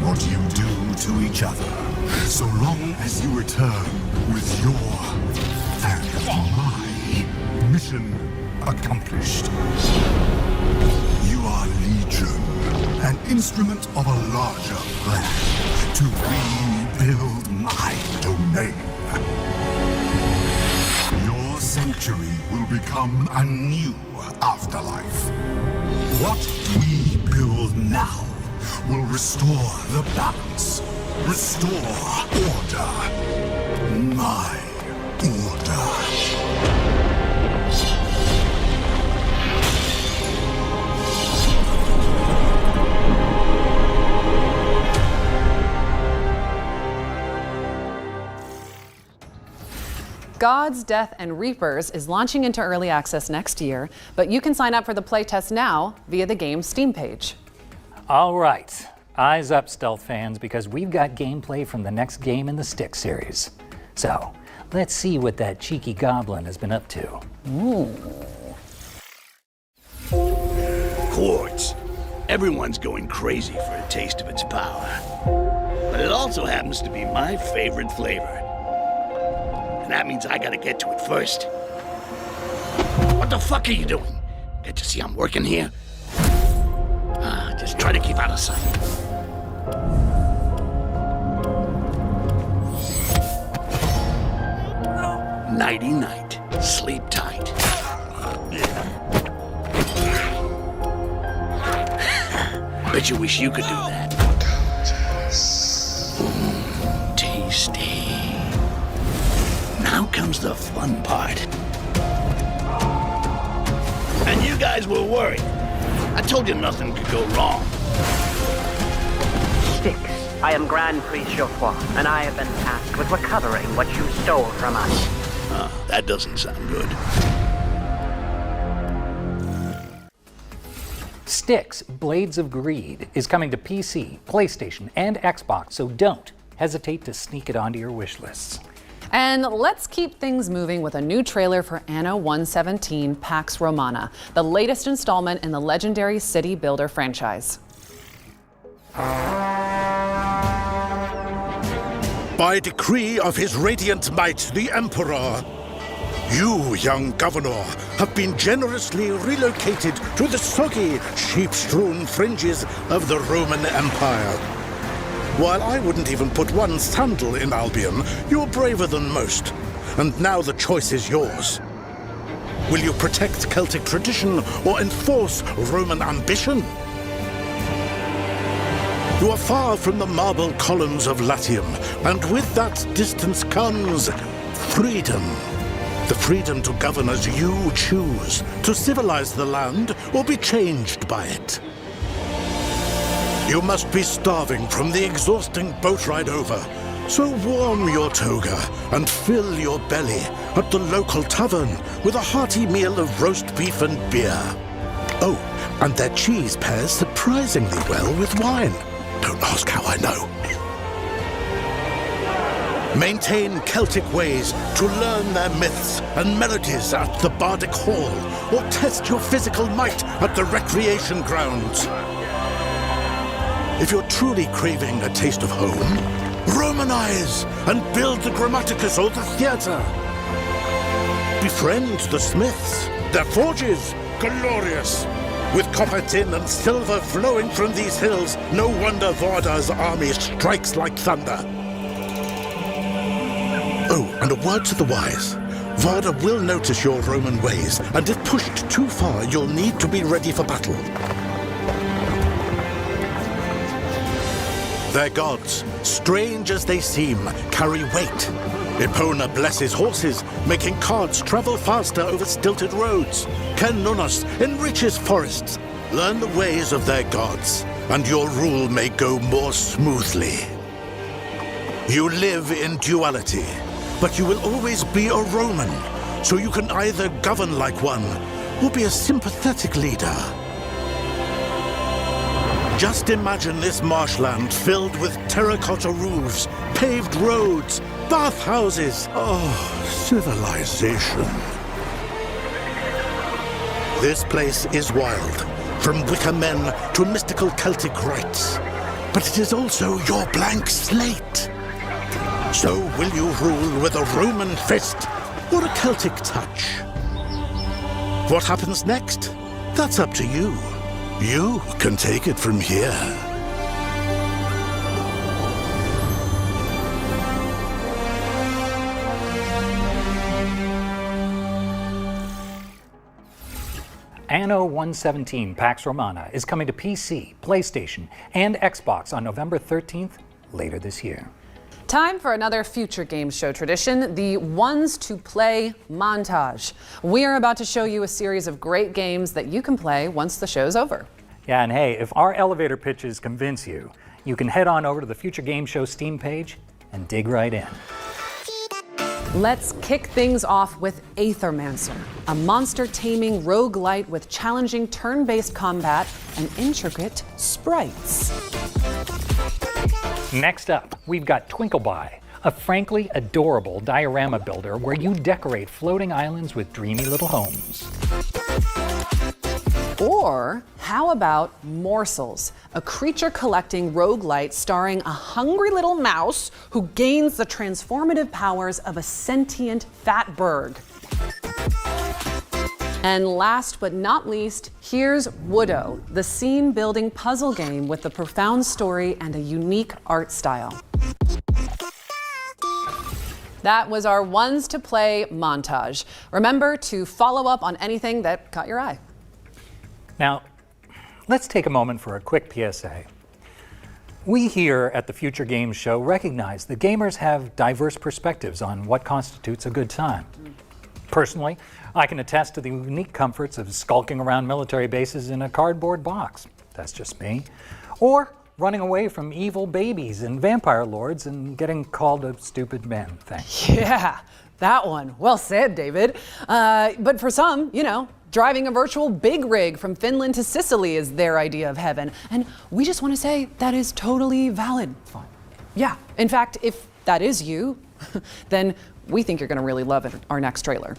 S11: what you do to each other, so long as you return with your and my mission accomplished. You are Legion, an instrument of a larger plan to rebuild my domain. Your sanctuary will become a new afterlife. What we build now will restore the balance, restore order. My order.
S1: Gods, Death, and Reapers is launching into early access next year, but you can sign up for the playtest now via the game's Steam page.
S2: All right, eyes up, stealth fans, because we've got gameplay from the next game in the Stick series. So, let's see what that cheeky goblin has been up to.
S1: Ooh.
S13: Quartz. Everyone's going crazy for a taste of its power. But it also happens to be my favorite flavor. And that means I gotta get to it first. What the fuck are you doing? Can't you see I'm working here? Just try to keep out of sight. Nighty-night. Sleep tight. Bet you wish you could do that. Tasty. Now comes the fun part. And you guys were worried. I told you nothing could go wrong.
S15: Styx, I am Grand Priest Geoffroy, and I have been tasked with recovering what you stole from us.
S13: That doesn't sound good.
S2: Styx, Blades of Greed is coming to PC, PlayStation, and Xbox, so don't hesitate to sneak it onto your wish lists.
S1: And let's keep things moving with a new trailer for Anno 117 Pax Romana, the latest installment in the legendary city builder franchise.
S16: By decree of his radiant might, the Emperor, you, young governor, have been generously relocated to the soggy, sheep-strewn fringes of the Roman Empire. While I wouldn't even put one sandal in Albion, you're braver than most. And now the choice is yours. Will you protect Celtic tradition or enforce Roman ambition? You are far from the marble columns of Latium, and with that distance comes freedom. The freedom to govern as you choose, to civilize the land or be changed by it. You must be starving from the exhausting boat ride over, so warm your toga and fill your belly at the local tavern with a hearty meal of roast beef and beer. Oh, and their cheese pairs surprisingly well with wine. Don't ask how I know. Maintain Celtic ways to learn their myths and melodies at the Bardic Hall, or test your physical might at the recreation grounds. If you're truly craving a taste of home, Romanize and build the Grammaticus or the theatre. Befriend the smiths, their forges, glorious. With copper, tin, and silver flowing from these hills, no wonder Varda's army strikes like thunder. Oh, and a word to the wise. Varda will notice your Roman ways, and if pushed too far, you'll need to be ready for battle. Their gods, strange as they seem, carry weight. Epona blesses horses, making carts travel faster over stilted roads. Ken Nunos enriches forests. Learn the ways of their gods, and your rule may go more smoothly. You live in duality, but you will always be a Roman, so you can either govern like one or be a sympathetic leader. Just imagine this marshland filled with terracotta roofs, paved roads, bathhouses. Oh, civilization. This place is wild, from wicker men to mystical Celtic rites. But it is also your blank slate. So will you rule with a Roman fist or a Celtic touch? What happens next? That's up to you. You can take it from here.
S2: Anno 117 Pax Romana is coming to PC, PlayStation, and Xbox on November 13th, later this year.
S1: Time for another Future Games Show tradition, the Ones to Play montage. We are about to show you a series of great games that you can play once the show's over.
S2: Yeah, and hey, if our elevator pitches convince you, you can head on over to the Future Game Show Steam page and dig right in.
S1: Let's kick things off with Aethermancer, a monster-taming roguelite with challenging turn-based combat and intricate sprites.
S2: Next up, we've got Twinkleby, a frankly adorable diorama builder where you decorate floating islands with dreamy little homes.
S1: Or how about Morsels, a creature-collecting roguelite starring a hungry little mouse who gains the transformative powers of a sentient fatberg. And last but not least, here's Woodo, the scene-building puzzle game with a profound story and a unique art style. That was our Ones to Play montage. Remember to follow up on anything that caught your eye.
S2: Now, let's take a moment for a quick PSA. We here at the Future Games Show recognize that gamers have diverse perspectives on what constitutes a good time. Personally, I can attest to the unique comforts of skulking around military bases in a cardboard box. That's just me. Or running away from evil babies and vampire lords and getting called a stupid man thing.
S1: Yeah, that one. Well said, David. But for some, driving a virtual big rig from Finland to Sicily is their idea of heaven. And we just want to say that is totally valid. Fine. Yeah, in fact, if that is you, then we think you're going to really love our next trailer.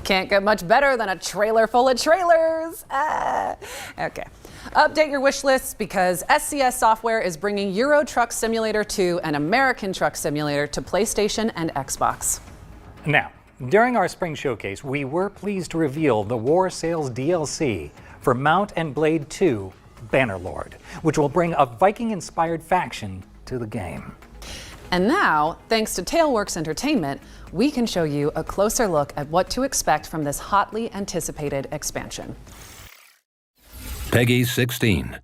S1: Can't get much better than a trailer full of trailers. Okay. Update your wish lists because SCS Software is bringing Euro Truck Simulator 2 and American Truck Simulator to PlayStation and Xbox.
S2: Now, during our spring showcase, we were pleased to reveal the War Sales DLC for Mount and Blade 2 Bannerlord, which will bring a Viking-inspired faction to the game.
S1: And now, thanks to Tailworks Entertainment, we can show you a closer look at what to expect from this hotly anticipated expansion.
S9: Peggy 16.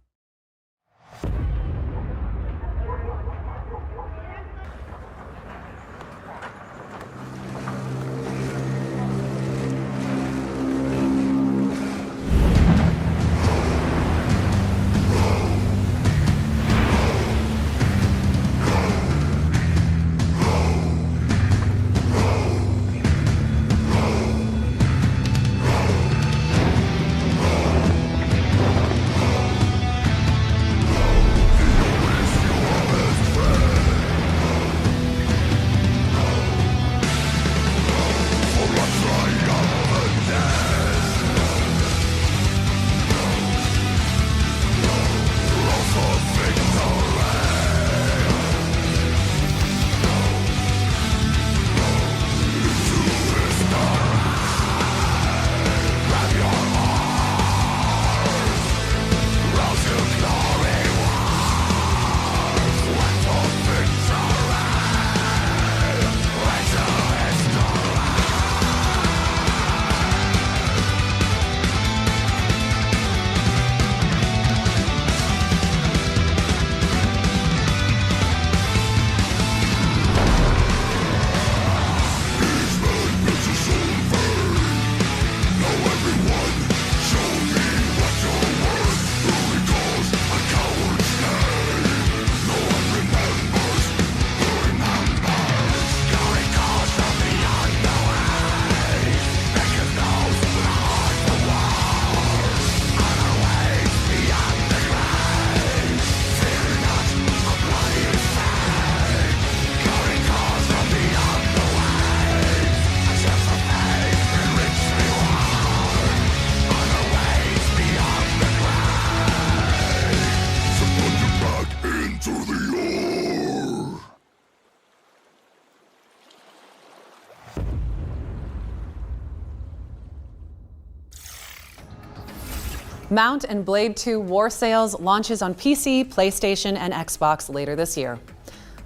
S1: Mount and Blade 2 War Sales launches on PC, PlayStation, and Xbox later this year.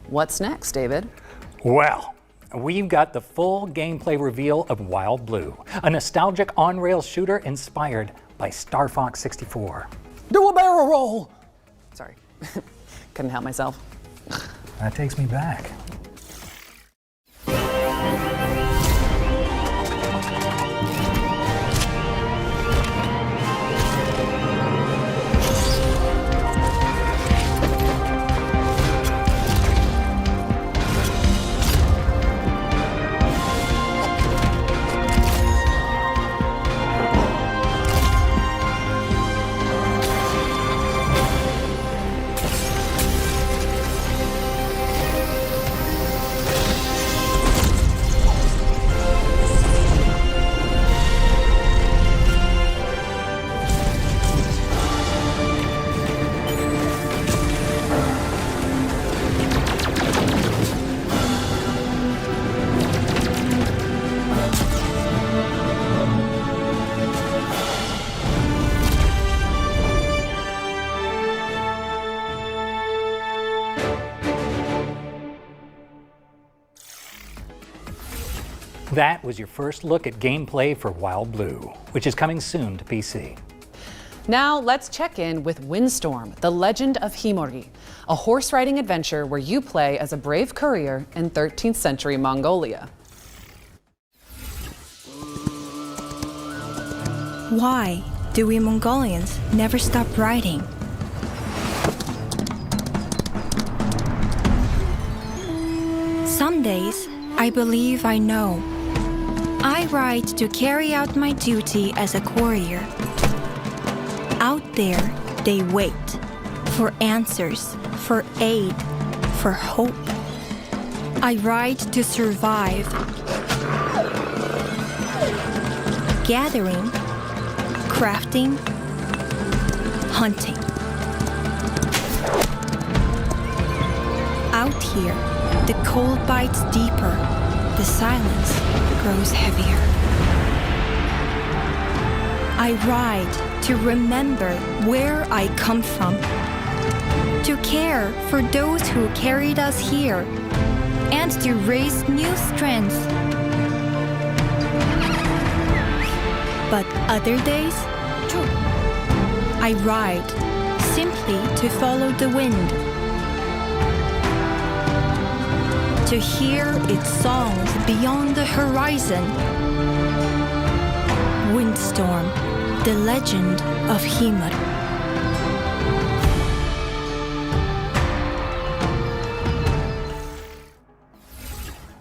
S1: What's next, David?
S2: Well, we've got the full gameplay reveal of Wild Blue, a nostalgic on-rail shooter inspired by Star Fox 64.
S1: Do a barrel roll! Sorry, couldn't help myself.
S2: That takes me back. That was your first look at gameplay for Wild Blue, which is coming soon to PC.
S1: Now let's check in with Windstorm, the Legend of Himori, a horse-riding adventure where you play as a brave courier in 13th century Mongolia.
S9: Why do we Mongolians never stop riding? Some days, I believe I know. I ride to carry out my duty as a courier. Out there, they wait for answers, for aid, for hope. I ride to survive. Gathering, crafting, hunting. Out here, the cold bites deeper, the silence grows heavier. I ride to remember where I come from, to care for those who carried us here, and to raise new strengths. But other days, I ride simply to follow the wind, to hear its songs beyond the horizon. Windstorm, the Legend of Himori.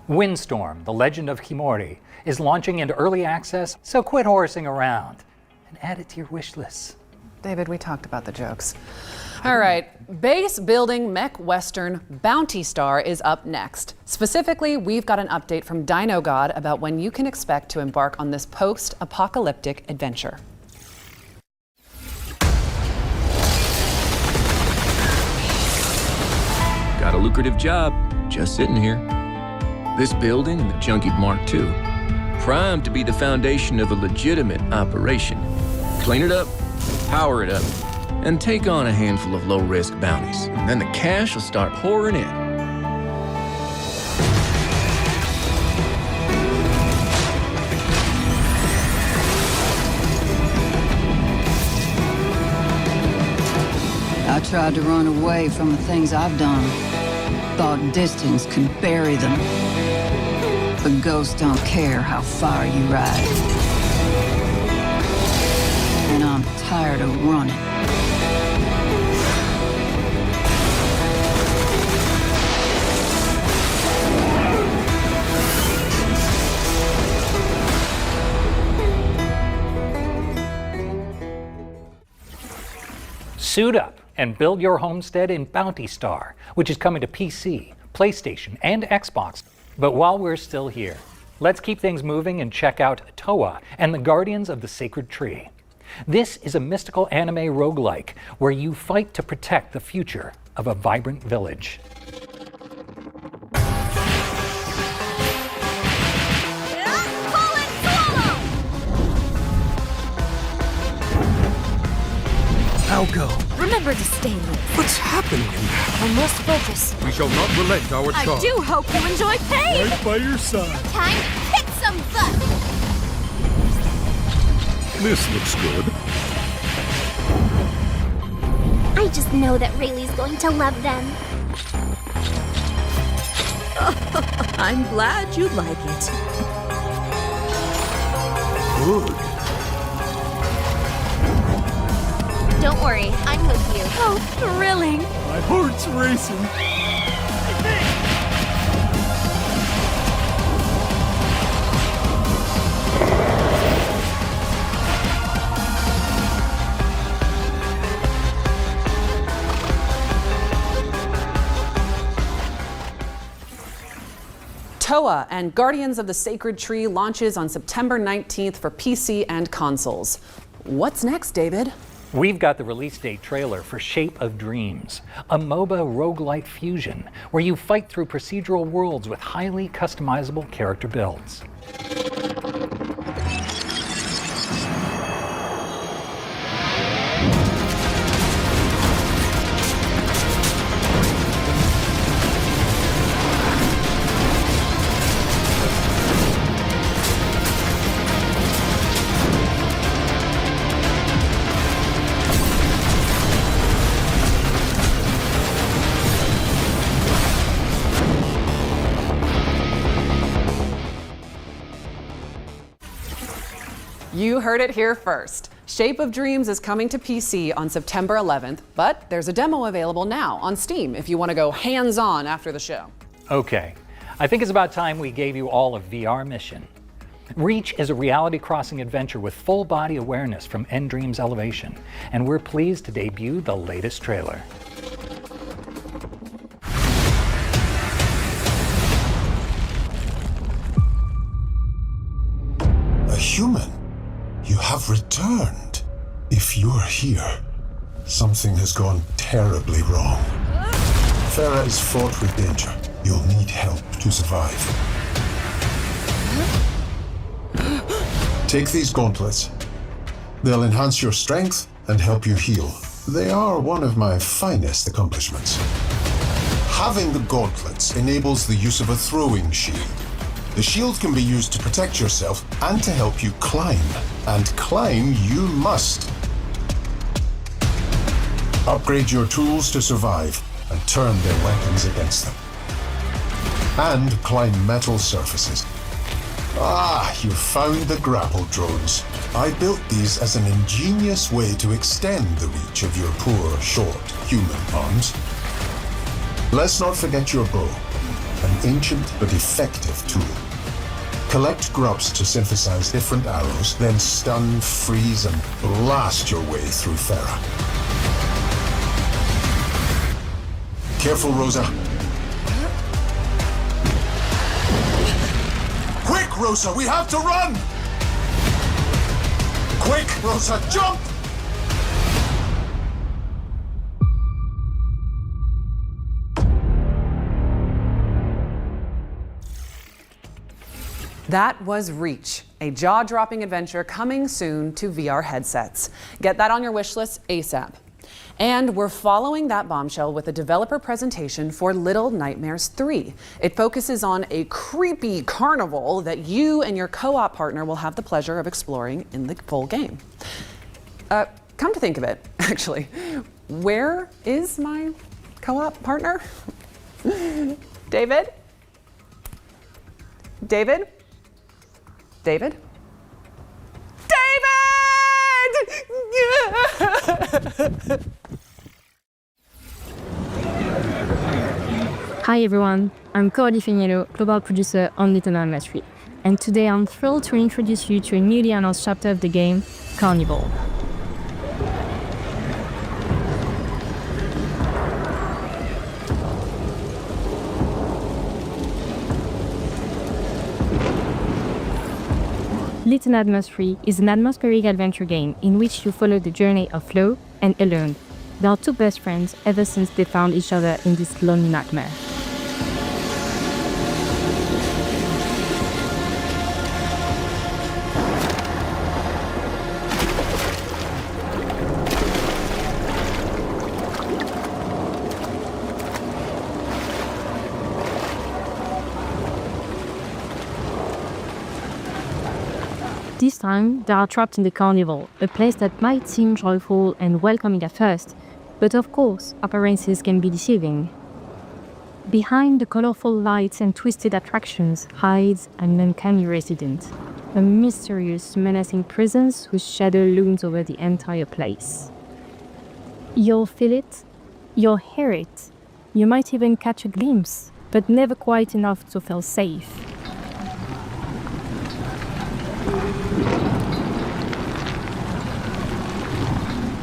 S2: Windstorm, the Legend of Himori, is launching into early access, so quit horsing around and add it to your wish list.
S1: David, we talked about the jokes. All right, base building mech western Bounty Star is up next. Specifically, we've got an update from Dino God about when you can expect to embark on this post-apocalyptic adventure.
S17: Got a lucrative job, just sitting here. This building and the Junkie Mark II, primed to be the foundation of a legitimate operation. Clean it up, power it up, and take on a handful of low-risk bounties. And then the cash will start pouring in.
S18: I tried to run away from the things I've done. Thought distance could bury them. But ghosts don't care how far you ride. And I'm tired of running.
S2: Suit up and build your homestead in Bounty Star, which is coming to PC, PlayStation, and Xbox. But while we're still here, let's keep things moving and check out Toa and the Guardians of the Sacred Tree. This is a mystical anime roguelike where you fight to protect the future of a vibrant village.
S4: now go.
S19: Remember to stay loose.
S4: What's happening in there?
S19: I must focus.
S4: We shall not relent our
S19: I
S4: charge.
S19: do hope you enjoy pain!
S4: Right by your side.
S19: Time to kick some butt!
S4: This looks good.
S20: I just know that Rayleigh's going to love them.
S21: I'm glad you like it.
S4: Good.
S20: Don't worry, I'm with you.
S19: Oh, thrilling!
S4: My heart's racing.
S1: TOA and Guardians of the Sacred Tree launches on September 19th for PC and consoles. What's next, David?
S2: We've got the release date trailer for Shape of Dreams, a MOBA roguelite fusion where you fight through procedural worlds with highly customizable character builds.
S1: You heard it here first. Shape of Dreams is coming to PC on September 11th, but there's a demo available now on Steam if you want to go hands-on after the show.
S2: Okay, I think it's about time we gave you all a VR mission. Reach is a reality-crossing adventure with full-body awareness from Endream's Elevation, and we're pleased to debut the latest trailer.
S25: A human? You have returned. If you're here, something has gone terribly wrong. Farah is fraught with danger. You'll need help to survive. Take these gauntlets. They'll enhance your strength and help you heal. They are one of my finest accomplishments. Having the gauntlets enables the use of a throwing shield. The shield can be used to protect yourself and to help you climb. And climb you must. Upgrade your tools to survive and turn their weapons against them. And climb metal surfaces. Ah, you found the grapple drones. I built these as an ingenious way to extend the reach of your poor, short human arms. Let's not forget your bow, an ancient but effective tool. Collect grubs to synthesize different arrows, then stun, freeze, and blast your way through Farah. Careful, Rosa. Quick, Rosa, we have to run! Quick, Rosa, jump!
S1: That was Reach, a jaw-dropping adventure coming soon to VR headsets. Get that on your wish list ASAP. And we're following that bombshell with a developer presentation for Little Nightmares 3. It focuses on a creepy carnival that you and your co-op partner will have the pleasure of exploring in the full game. Come to think of it, actually, where is my co-op partner? David? David? David? David!
S26: Hi everyone, I'm Coralie Feniello, global producer on Little Nightmares 3, and today I'm thrilled to introduce you to a newly announced chapter of the game, Carnival. Little Nightmares 3 is an atmospheric adventure game in which you follow the journey of Flo and Alone. They are two best friends ever since they found each other in this lonely nightmare. This time, they are trapped in the carnival, a place that might seem joyful and welcoming at first, but of course, appearances can be deceiving. Behind the colorful lights and twisted attractions hides an uncanny resident, a mysterious, menacing presence whose shadow looms over the entire place. You'll feel it, you'll hear it, you might even catch a glimpse, but never quite enough to feel safe.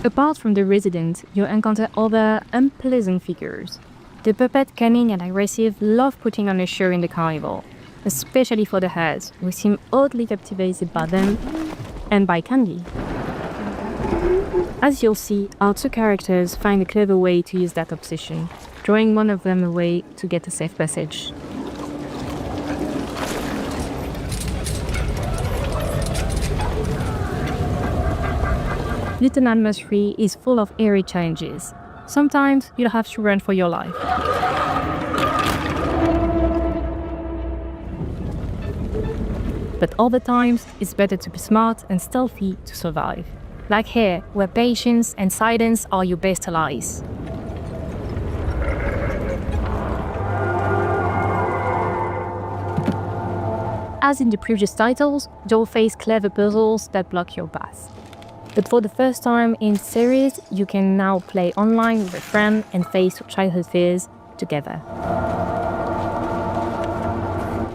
S26: Apart from the resident, you encounter other unpleasant figures. The puppet, cunning and aggressive, love putting on a show in the carnival, especially for the herds, who seem oddly captivated by them and by candy. As you'll see, our two characters find a clever way to use that obsession, drawing one of them away to get a safe passage. Little Nightmares 3 is full of eerie challenges. Sometimes you'll have to run for your life. But other times, it's better to be smart and stealthy to survive. Like here, where patience and silence are your best allies. As in the previous titles, you'll face clever puzzles that block your path. But for the first time in the series, you can now play online with a friend and face your childhood fears together.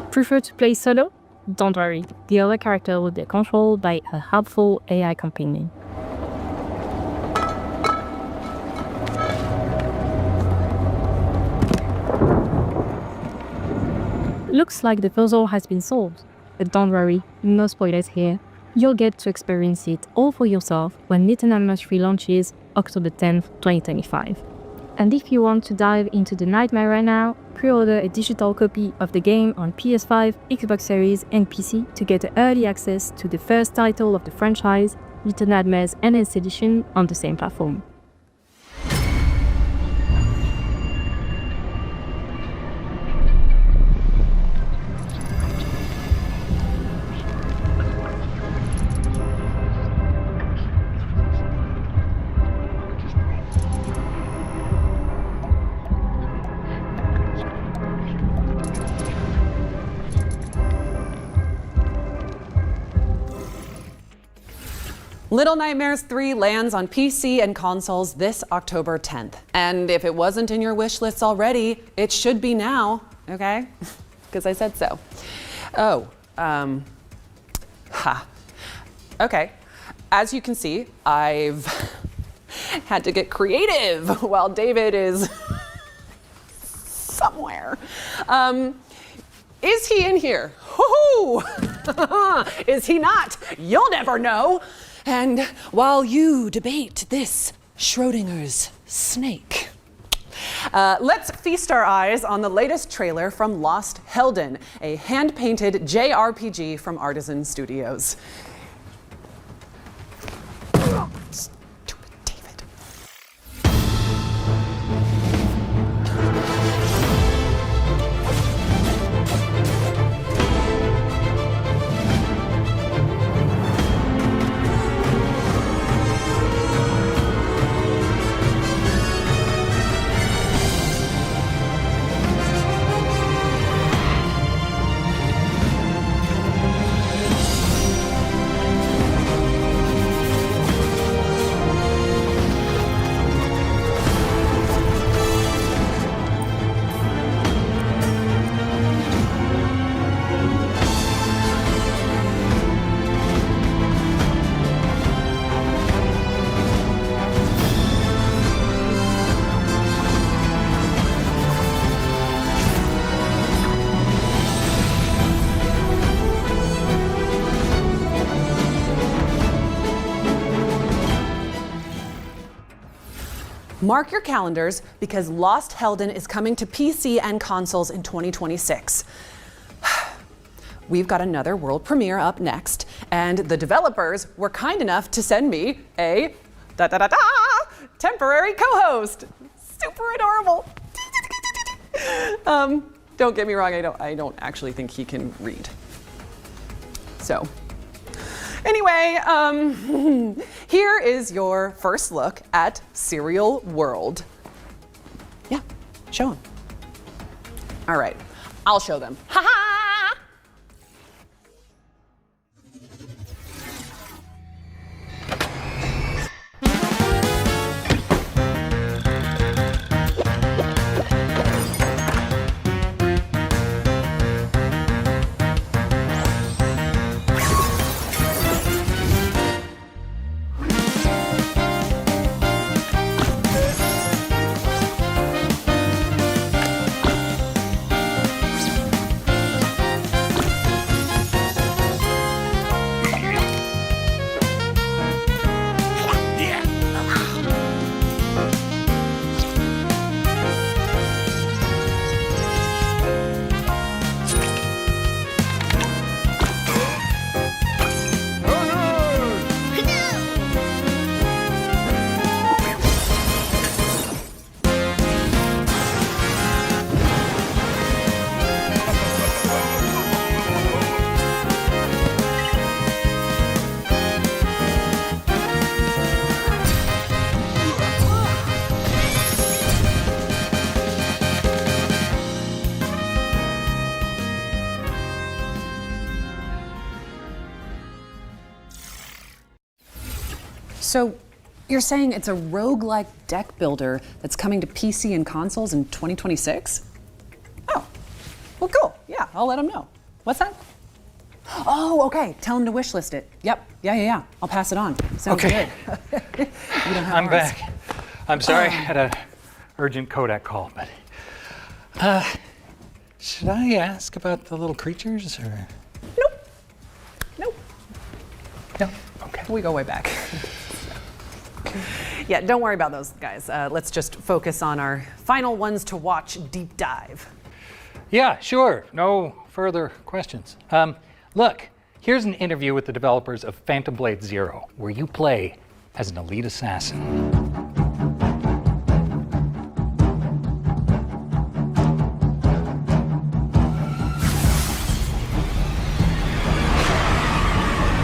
S26: Prefer to play solo? Don't worry, the other character will be controlled by a helpful AI companion. Looks like the puzzle has been solved, but don't worry, no spoilers here. You'll get to experience it all for yourself when Little Nightmares 3 launches October 10th, 2025. And if you want to dive into the nightmare right now, pre-order a digital copy of the game on PS5, Xbox Series and PC to get early access to the first title of the franchise, Little Nightmares Enhanced Edition, on the same platform.
S1: Little Nightmares 3 lands on PC and consoles this October 10th. And if it wasn't in your wish lists already, it should be now, okay? Because I said so. Okay. As you can see, I've had to get creative while David is somewhere. Is he in here? Woohoo! Is he not? You'll never know. And while you debate this Schrodinger's snake, let's feast our eyes on the latest trailer from Lost Helden, a hand-painted JRPG from Artisan Studios. Stupid David. Mark your calendars because Lost Helden is coming to PC and consoles in 2026. We've got another world premiere up next, and the developers were kind enough to send me a temporary co-host. Super adorable. Don't get me wrong, I don't actually think he can read. So, Anyway, here is your first look at Cereal World. Yeah, show them. All right, I'll show them. Ha ha! So you're saying it's a roguelike deck builder that's coming to PC and consoles in 2026? Oh, well, cool. Yeah, I'll let them know. What's that? Oh, okay. Tell them to wishlist it. Yep. Yeah. I'll pass it on. Sounds
S2: Okay.
S1: good. You don't have
S2: I'm
S1: ours.
S2: back. I'm sorry, I had an urgent Kodak call, but should I ask about the little creatures or?
S1: Nope.
S2: No. Okay.
S1: We go way back. Yeah, don't worry about those guys. Let's just focus on our final ones to watch deep dive.
S2: Yeah, sure. No further questions. Look, here's an interview with the developers of Phantom Blade Zero, where you play as an elite assassin.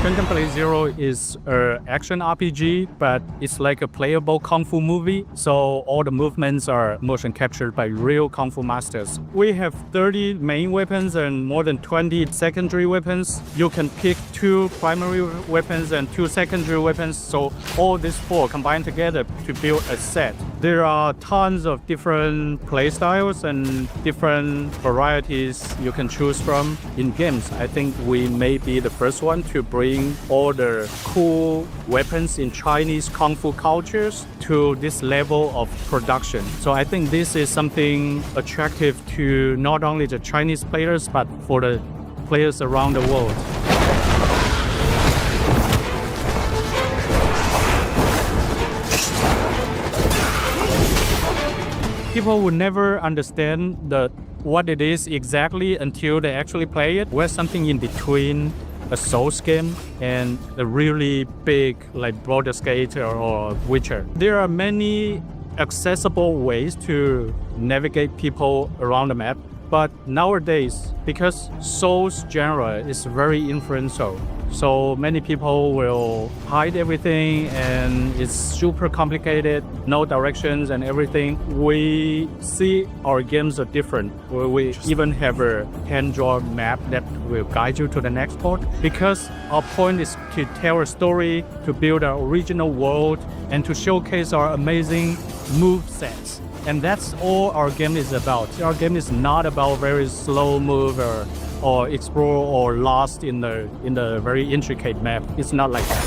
S5: Phantom Blade Zero is an action RPG, but it's like a playable kung fu movie, so all the movements are motion captured by real kung fu masters. We have 30 main weapons and more than 20 secondary weapons. You can pick 2 primary weapons and 2 secondary weapons, so all these 4 combined together to build a set. There are tons of different play styles and different varieties you can choose from in games. I think we may be the first one to bring all the cool weapons in Chinese kung fu cultures to this level of production. So I think this is something attractive to not only the Chinese players, but for the players around the world. People will never understand what it is exactly until they actually play it. We're something in between a Souls game and a really big like Baldur's Gate or Witcher. There are many accessible ways to navigate people around the map, but nowadays, because Souls genre is very influential, so many people will hide everything and it's super complicated, no directions and everything. We see our games are different. We even have a hand-drawn map that will guide you to the next port, because our point is to tell a story, to build our original world, and to showcase our amazing move sets. And that's all our game is about. Our game is not about very slow move or explore or lost in the very intricate map. It's not like that.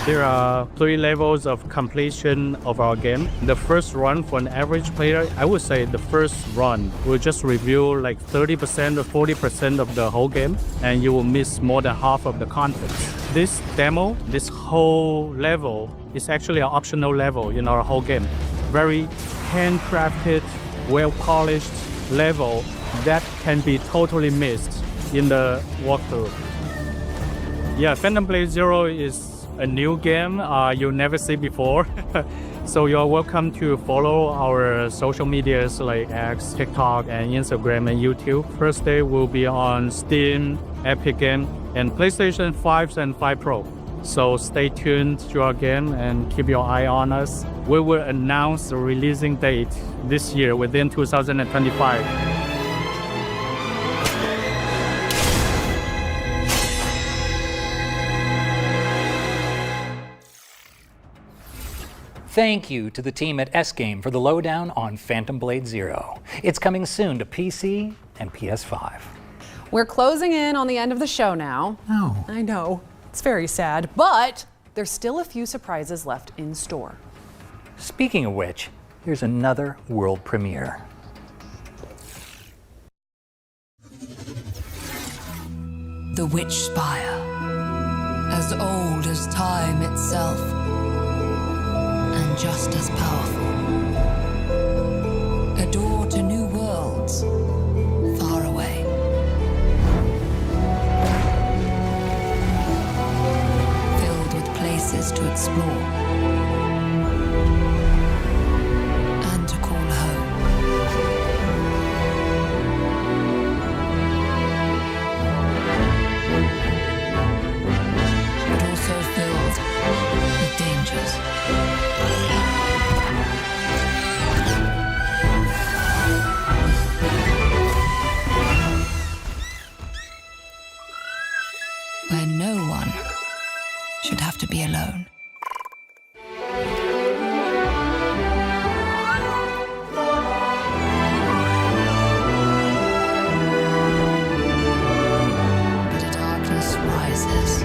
S5: There are 3 levels of completion of our game. The first run for an average player, I would say the first run will just review like 30% or 40% of the whole game, and you will miss more than half of the content. This demo, this whole level, is actually an optional level in our whole game. Very handcrafted, well-polished level that can be totally missed in the walkthrough. Yeah, Phantom Blade Zero is a new game you'll never see before. So you're welcome to follow our social medias like X, TikTok, and Instagram and YouTube. First day will be on Steam, Epic Game, and PlayStation 5 and 5 Pro. So stay tuned to our game and keep your eye on us. We will announce the releasing date this year within 2025.
S2: Thank you to the team at S-Game for the lowdown on Phantom Blade Zero. It's coming soon to PC and PS5.
S1: We're closing in on the end of the show now.
S2: No.
S1: I know. It's very sad, but there's still a few surprises left in store.
S2: Speaking of which, here's another world premiere.
S18: The Witch Spire, as old as time itself, and just as powerful. A door to new worlds, far away. Filled with places to explore and to call home. But also filled with dangers. Where no one should have to be alone. But a darkness rises.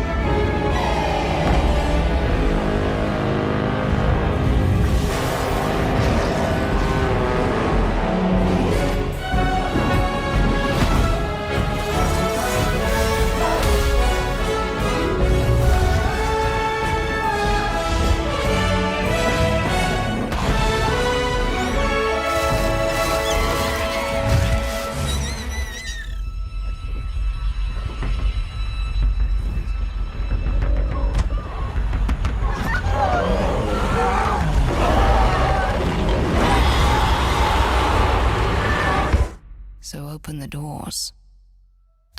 S18: So open the doors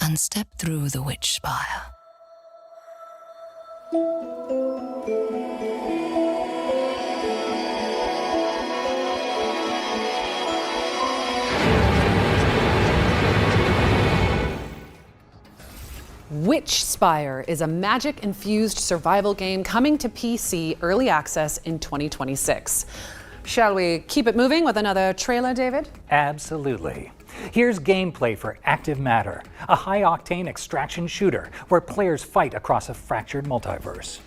S18: and step through the Witch Spire.
S1: Witch Spire is a magic-infused survival game coming to PC early access in 2026. Shall we keep it moving with another trailer, David?
S2: Absolutely. Here's gameplay for Active Matter, a high-octane extraction shooter where players fight across a fractured multiverse.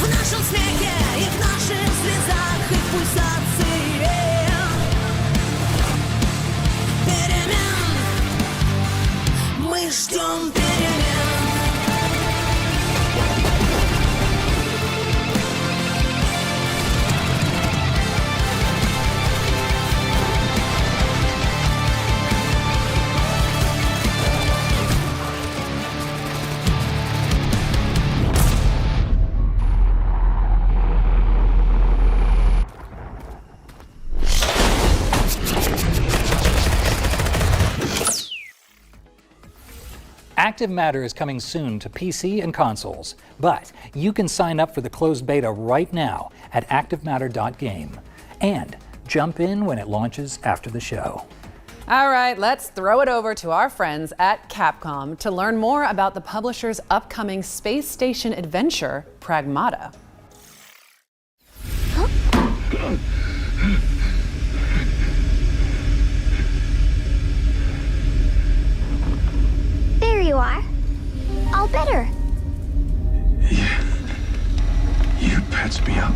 S6: В нашем смехе и в наших слезах, и в пульсации
S2: Active Matter is coming soon to PC and consoles, but you can sign up for the closed beta right now at activematter.game and jump in when it launches after the show.
S1: All right, let's throw it over to our friends at Capcom to learn more about the publisher's upcoming space station adventure, Pragmata.
S20: There you are. All better.
S4: You patched me up.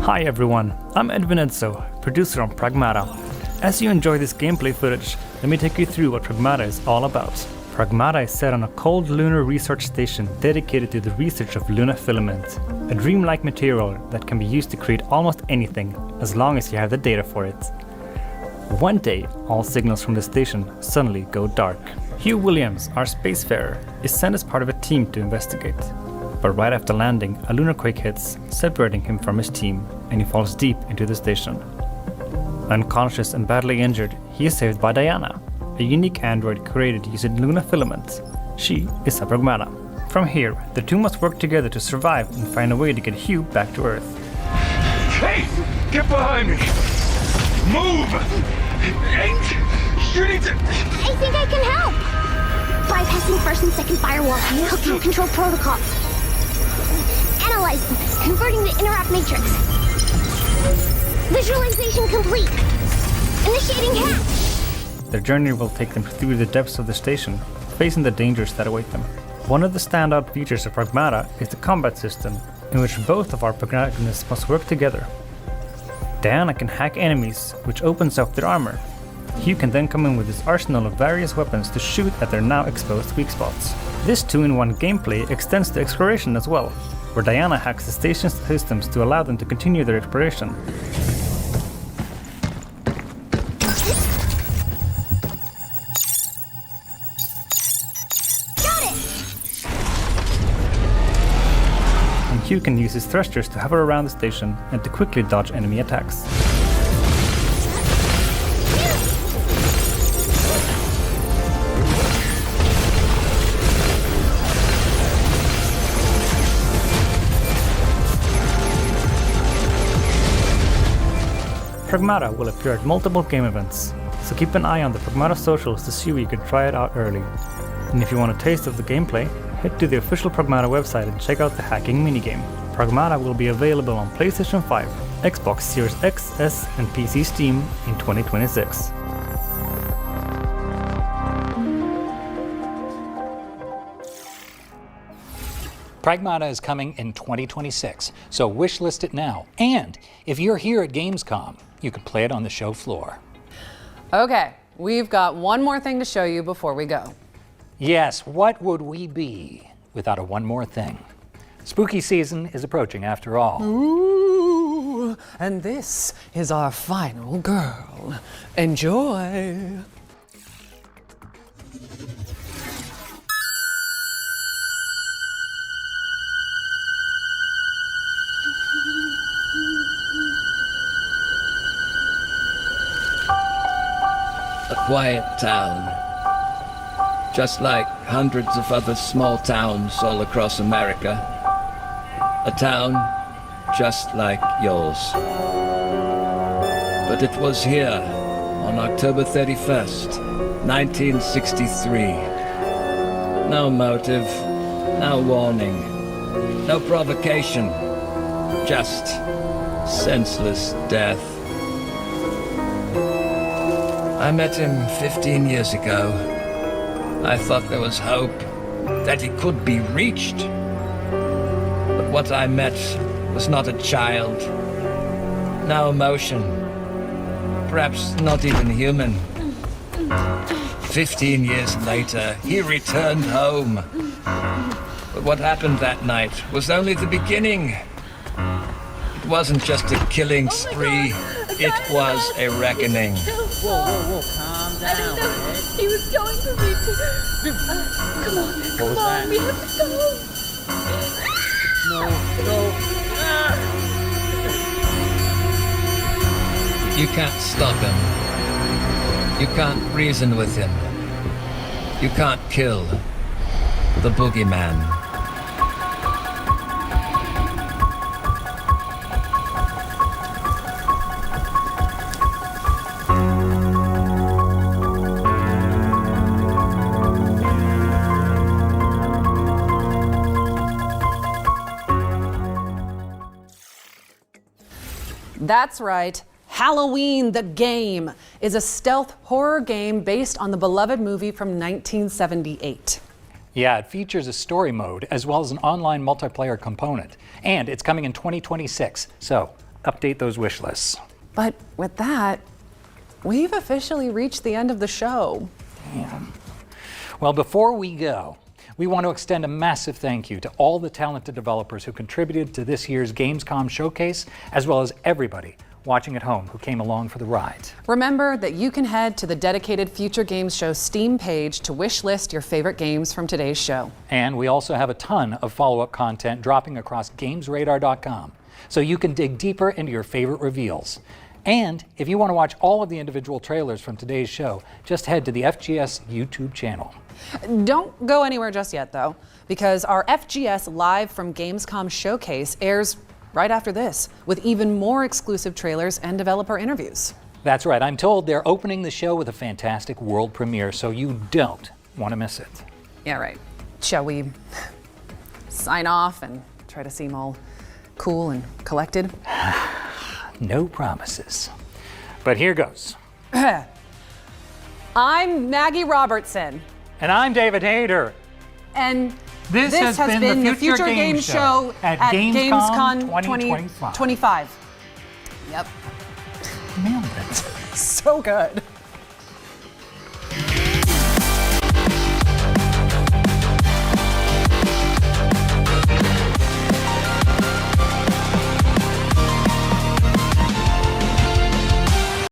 S5: Hi everyone, I'm Edwin Edzo, producer on Pragmata. As you enjoy this gameplay footage, let me take you through what Pragmata is all about. Pragmata is set on a cold lunar research station dedicated to the research of lunar filament, a dreamlike material that can be used to create almost anything, as long as you have the data for it. One day, all signals from the station suddenly go dark. Hugh Williams, our spacefarer, is sent as part of a team to investigate. But right after landing, a lunar quake hits, separating him from his team, and he falls deep into the station. Unconscious and badly injured, he is saved by Diana, a unique android created using lunar filament. She is a Pragmata. From here, the two must work together to survive and find a way to get Hugh back to Earth.
S4: Hey! Get behind me! Move! You need to...
S20: I think I can help. Bypassing first and second firewall, hooking control protocols. Analyze them, converting the interrupt matrix. Visualization complete. Initiating hatch.
S5: Their journey will take them through the depths of the station, facing the dangers that await them. One of the standout features of Pragmata is the combat system, in which both of our protagonists must work together. Diana can hack enemies, which opens up their armor. Hugh can then come in with his arsenal of various weapons to shoot at their now exposed weak spots. This 2-in-1 gameplay extends to exploration as well, where Diana hacks the station's systems to allow them to continue their exploration.
S20: Got it!
S5: And Hugh can use his thrusters to hover around the station and to quickly dodge enemy attacks. Pragmata will appear at multiple game events, so keep an eye on the Pragmata socials to see where you can try it out early. And if you want a taste of the gameplay, head to the official Pragmata website and check out the hacking minigame. Pragmata will be available on PlayStation 5, Xbox Series X, S, and PC Steam in 2026.
S2: Pragmata is coming in 2026, so wishlist it now. And if you're here at Gamescom, you can play it on the show floor.
S1: Okay, we've got one more thing to show you before we go.
S2: Yes, what would we be without a one more thing? Spooky season is approaching after all.
S1: Ooh, and this is our final girl. Enjoy.
S17: A quiet town. Just like hundreds of other small towns all across America. A town just like yours. But it was here on October 31st, 1963. No motive, no warning, no provocation, just senseless death. I met him 15 years ago. I thought there was hope, that he could be reached. But what I met was not a child. No emotion. Perhaps not even human. 15 years later, he returned home. But what happened that night was only the beginning. It wasn't just a killing spree. It was a reckoning.
S19: Whoa, calm down. He was going to reach it. Come on, we have to go.
S17: No. You can't stop him.
S6: You can't reason with him. You can't kill the boogeyman.
S1: That's right. Halloween, the game, is a stealth horror game based on the beloved movie from 1978.
S2: Yeah, it features a story mode as well as an online multiplayer component. And it's coming in 2026, so update those wish lists.
S1: But with that, we've officially reached the end of the show.
S2: Damn. Well, before we go, we want to extend a massive thank you to all the talented developers who contributed to this year's Gamescom showcase, as well as everybody watching at home who came along for the ride.
S1: Remember that you can head to the dedicated Future Games Show Steam page to wish list your favorite games from today's show.
S2: And we also have a ton of follow-up content dropping across gamesradar.com, so you can dig deeper into your favorite reveals. And if you want to watch all of the individual trailers from today's show, just head to the FGS YouTube channel.
S1: Don't go anywhere just yet, though, because our FGS Live from Gamescom showcase airs right after this, with even more exclusive trailers and developer interviews.
S2: That's right. I'm told they're opening the show with a fantastic world premiere, so you don't want to miss it.
S1: Yeah, right. Shall we sign off and try to seem all cool and collected?
S2: No promises. But here goes.
S1: I'm Maggie Robertson.
S2: And I'm David Hayter.
S1: And this has been the Future Games Show at Gamescom 2025. Yep.
S2: Man, that's
S1: so good.